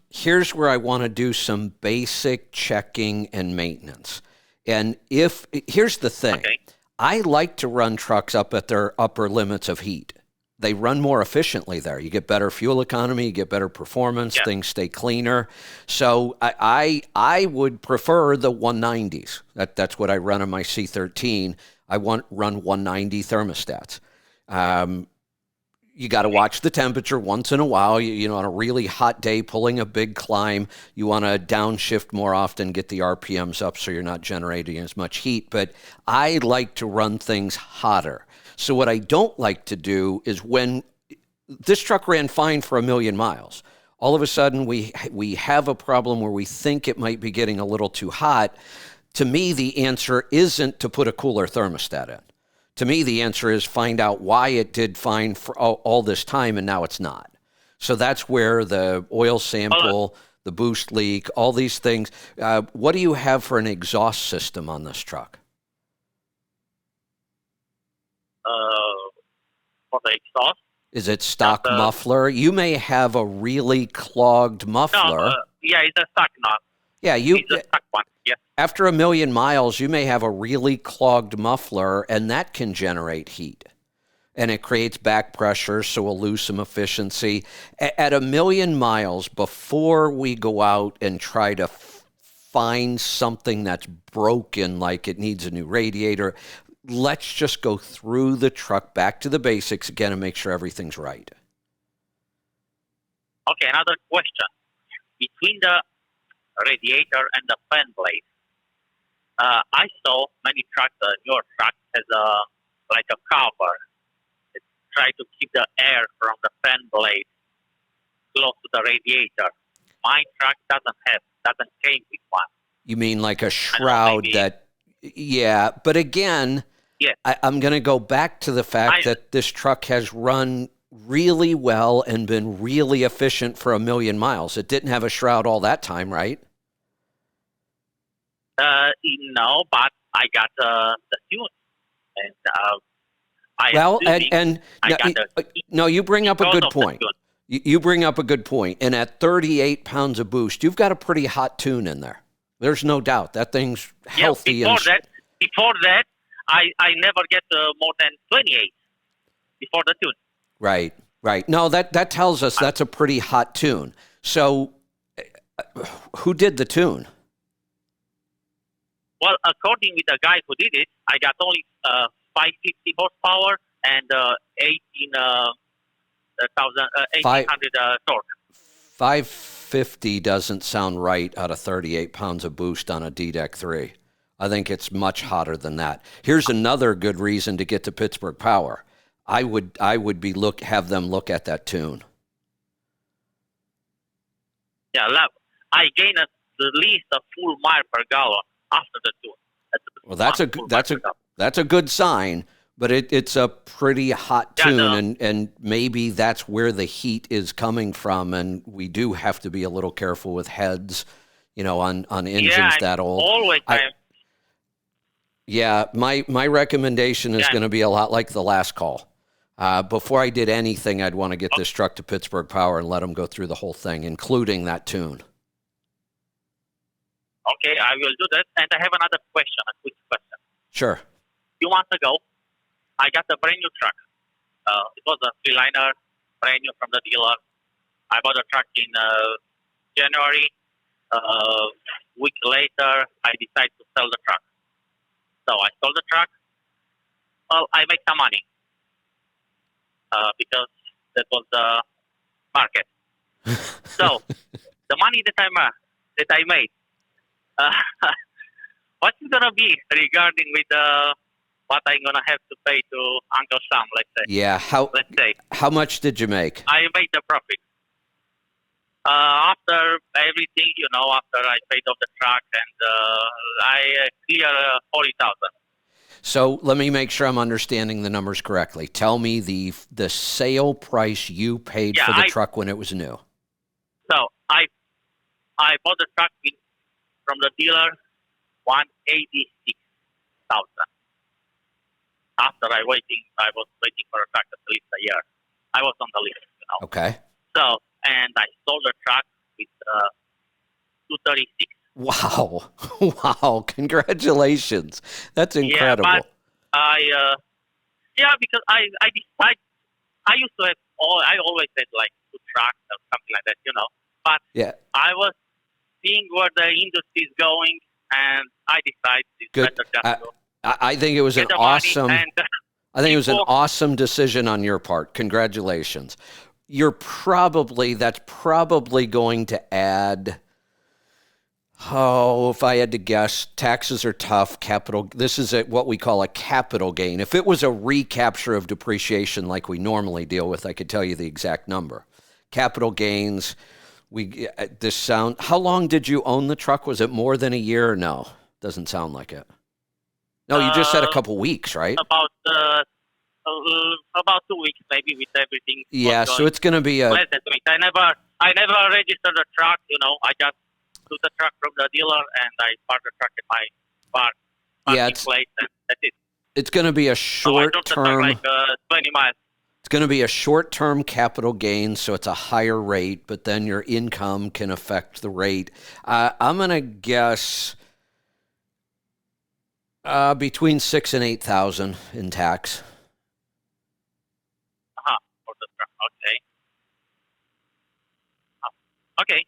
S1: here's where I want to do some basic checking and maintenance. And here's the thing. Okay. I like to run trucks up at their upper limits of heat. They run more efficiently there. You get better fuel economy, you get better performance, things stay cleaner. So I would prefer the 190s. That's what I run on my C13. I run 190 thermostats. You got to watch the temperature once in a while. You know, on a really hot day, pulling a big climb, you want to downshift more often, get the RPMs up so you're not generating as much heat. But I like to run things hotter. So what I don't like to do is when this truck ran fine for 1,000,000 miles, all of a sudden we have a problem where we think it might be getting a little too hot. To me, the answer isn't to put a cooler thermostat in. To me, the answer is find out why it did fine for all this time and now it's not. So that's where the oil sample, the boost leak, all these things. What do you have for an exhaust system on this truck?
S6: For the exhaust?
S1: Is it stock muffler? You may have a really clogged muffler.
S6: No, yeah, it's a stock knob.
S1: Yeah,
S6: It's a stock one, yes.
S1: after 1,000,000 miles, you may have a really clogged muffler, and that can generate heat. And it creates back pressure, so we'll lose some efficiency. At 1,000,000 miles, before we go out and try to find something that's broken, like it needs a new radiator, let's just go through the truck back to the basics again and make sure everything's right.
S6: Okay, another question. Between the radiator and the fan blade, I saw many trucks, your truck has like a cover. It try to keep the air from the fan blade close to the radiator. My truck doesn't came with one.
S1: You mean like a shroud that, yeah, but again,
S6: yes.
S1: I'm going to go back to the fact that this truck has run really well and been really efficient for 1,000,000 miles. It didn't have a shroud all that time, right?
S6: No, but I got the tune, and
S1: no, you bring up a good point. You bring up a good point. And at 38 pounds of boost, you've got a pretty hot tune in there. There's no doubt that thing's healthy.
S6: Yeah, before that, I never get more than 28 before the tune.
S1: Right. No, that tells us that's a pretty hot tune. So, who did the tune?
S6: Well, according with the guy who did it, I got only 550 horsepower and 1800 torque.
S1: 550 doesn't sound right out of 38 pounds of boost on a D-Deck 3. I think it's much hotter than that. Here's another good reason to get to Pittsburgh Power. I would have them look at that tune.
S6: Yeah, I gain at least a full mile per gallon after the tune.
S1: Well, that's a good sign, but it's a pretty hot tune, and maybe that's where the heat is coming from, and we do have to be a little careful with heads, on engines that old.
S6: Always.
S1: My recommendation is going to be a lot like the last call. Before I did anything, I'd want to get this truck to Pittsburgh Power and let them go through the whole thing, including that tune.
S6: Okay, I will do that. And I have another question, a quick question.
S1: Sure.
S6: A few months ago, I got a brand new truck. It was a three-liner, brand new from the dealer. I bought a truck in January. A week later, I decided to sell the truck. So I sold the truck. Well, I made some money because that was the market. So the money that I made, what's it gonna be regarding with what I'm gonna have to pay to Uncle Sam? Let's say.
S1: Yeah. How much did you make?
S6: I made the profit. After everything, after I paid off the truck and I clear 40,000.
S1: So let me make sure I'm understanding the numbers correctly. Tell me the sale price you paid for the truck when it was new.
S6: So I bought the truck from the dealer, $186,000. After I was waiting for a truck at least a year. I was on the list,
S1: Okay.
S6: So, and I sold the truck with $236,000.
S1: Wow. Congratulations. That's incredible.
S6: Yeah, because I decide I used to have I always had like 2 trucks or something like that, But
S1: Yeah.
S6: I was seeing where the industry is going, and I decided it's
S1: Good.
S6: better just to
S1: I think it was an
S6: get the money
S1: awesome.
S6: and
S1: I think it was an
S6: people-
S1: awesome decision on your part. Congratulations. That's probably going to add. Oh, if I had to guess, taxes are tough. This is what we call a capital gain. If it was a recapture of depreciation like we normally deal with, I could tell you the exact number. Capital gains. How long did you own the truck? Was it more than a year or no? Doesn't sound like it. No, you just said a couple weeks, right?
S6: about 2 weeks maybe with everything.
S1: Yeah,
S6: was
S1: so
S6: going
S1: it's going to be
S6: less than 2 weeks. I never registered the truck. I just took the truck from the dealer and I parked the truck in my parking place, and that's it.
S1: It's going to be a
S6: So I drove the truck
S1: short-term.
S6: like 20 miles.
S1: It's going to be a short-term capital gain, so it's a higher rate, but then your income can affect the rate. I'm going to guess between 6,000 and 8,000 in tax.
S6: For the truck. Okay.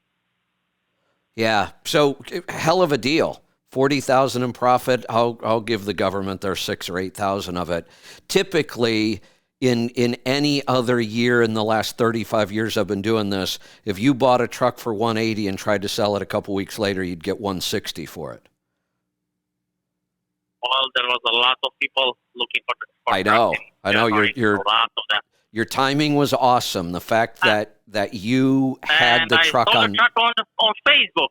S1: Yeah, so hell of a deal. 40,000 in profit. I'll give the government their 6,000 or 8,000 of it. Typically, in any other year in the last 35 years I've been doing this, if you bought a truck for 180 and tried to sell it a couple weeks later, you'd get 160 for it.
S6: Well, there was a lot of people looking for the
S1: I know.
S6: January, a lot of them.
S1: Your timing was awesome. The fact that you had
S6: And
S1: the
S6: I
S1: truck
S6: saw
S1: on.
S6: the truck on Facebook.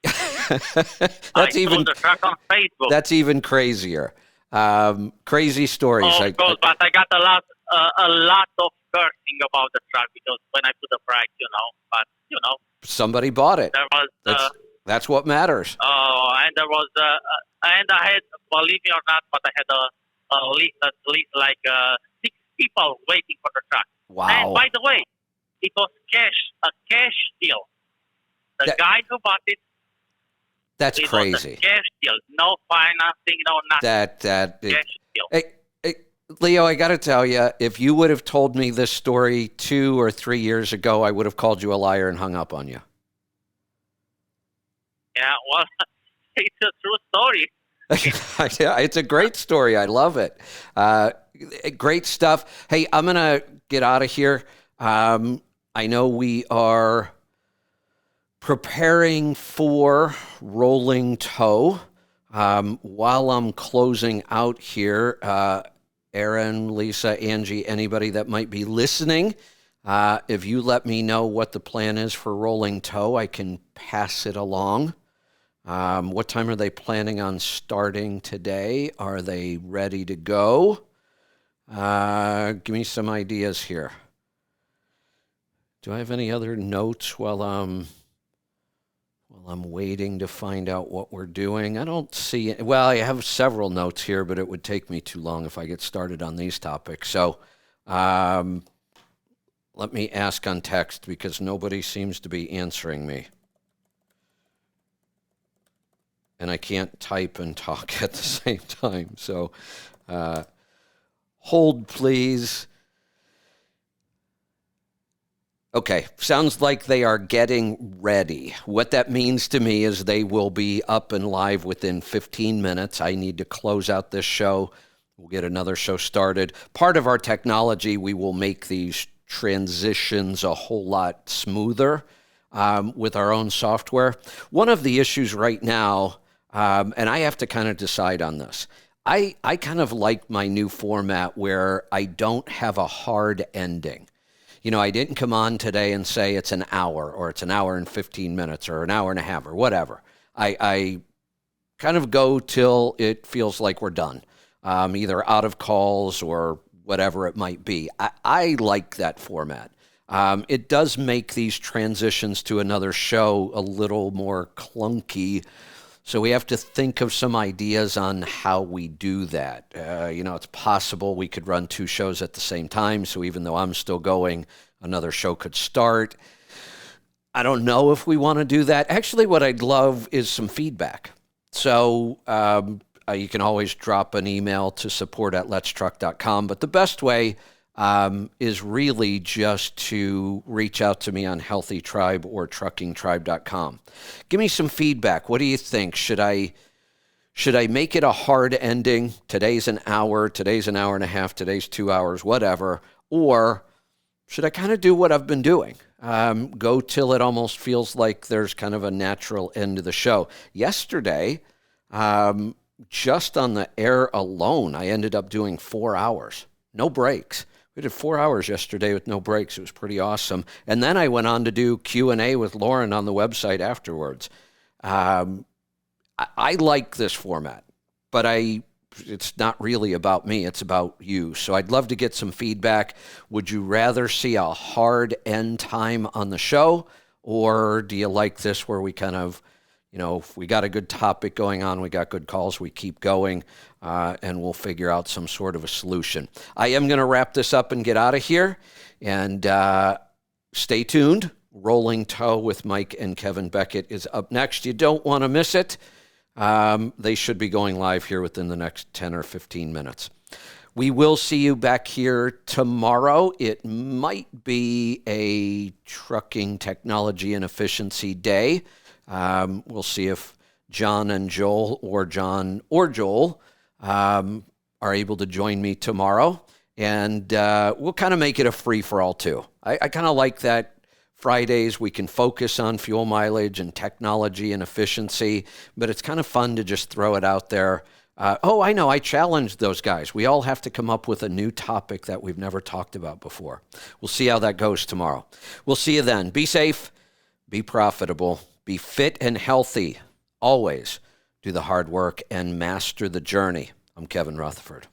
S1: That's
S6: I saw the truck on Facebook.
S1: That's even crazier. Crazy stories.
S6: Of course, but I got a lot of cursing about the truck because when I put the brake,
S1: Somebody bought it.
S6: there was
S1: That's what matters.
S6: and there was and I had, believe me or not, but I had a list at least like 6 people waiting for the truck.
S1: Wow.
S6: And by the way, it was a cash deal. The guy who bought it,
S1: That's
S6: it was
S1: crazy.
S6: a cash deal, no financing, no nothing. Cash deal.
S1: Hey, Leo, I got to tell you, if you would have told me this story 2 or 3 years ago, I would have called you a liar and hung up on you.
S6: Yeah, well, it's a true story.
S1: Yeah, it's a great story. I love it. Great stuff. Hey, I'm going to get out of here. I know we are preparing for Rolling Toe. While I'm closing out here, Aaron, Lisa, Angie, anybody that might be listening, if you let me know what the plan is for Rolling Toe, I can pass it along. What time are they planning on starting today? Are they ready to go? Give me some ideas here. Do I have any other notes while I'm waiting to find out what we're doing? I don't see it. Well, I have several notes here, but it would take me too long if I get started on these topics. So let me ask on text because nobody seems to be answering me. And I can't type and talk at the same time. So hold, please. Okay, sounds like they are getting ready. What that means to me is they will be up and live within 15 minutes. I need to close out this show. We'll get another show started. Part of our technology, we will make these transitions a whole lot smoother with our own software. One of the issues right now, and I have to kind of decide on this, I kind of like my new format where I don't have a hard ending. You know, I didn't come on today and say it's an hour or it's an hour and 15 minutes or an hour and a half or whatever. I kind of go till it feels like we're done, either out of calls or whatever it might be. I like that format. It does make these transitions to another show a little more clunky. So we have to think of some ideas on how we do that. It's possible we could run 2 shows at the same time. So even though I'm still going, another show could start. I don't know if we want to do that. Actually, what I'd love is some feedback. So you can always drop an email to support@letstruck.com. But the best way is really just to reach out to me on Healthy Tribe or truckingtribe.com. Give me some feedback. What do you think? Should I make it a hard ending? Today's an hour and a half, today's 2 hours, whatever. Or should I kind of do what I've been doing? Go till it almost feels like there's kind of a natural end to the show. Yesterday, just on the air alone, I ended up doing 4 hours, no breaks. We did 4 hours yesterday with no breaks. It was pretty awesome. And then I went on to do Q&A with Lauren on the website afterwards. I like this format, but it's not really about me. It's about you. So I'd love to get some feedback. Would you rather see a hard end time on the show, or do you like this where we kind of, if we got a good topic going on, we got good calls, we keep going, and we'll figure out some sort of a solution. I am going to wrap this up and get out of here, and stay tuned. Rolling Toe with Mike and Kevin Beckett is up next. You don't want to miss it. They should be going live here within the next 10 or 15 minutes. We will see you back here tomorrow. It might be a trucking technology and efficiency day. We'll see if John and Joel or John or Joel are able to join me tomorrow. And we'll kind of make it a free-for-all too. I kind of like that. Fridays, we can focus on fuel mileage and technology and efficiency, but it's kind of fun to just throw it out there. I know, I challenged those guys. We all have to come up with a new topic that we've never talked about before. We'll see how that goes tomorrow. We'll see you then. Be safe, be profitable, be fit and healthy. Always do the hard work and master the journey. I'm Kevin Rutherford.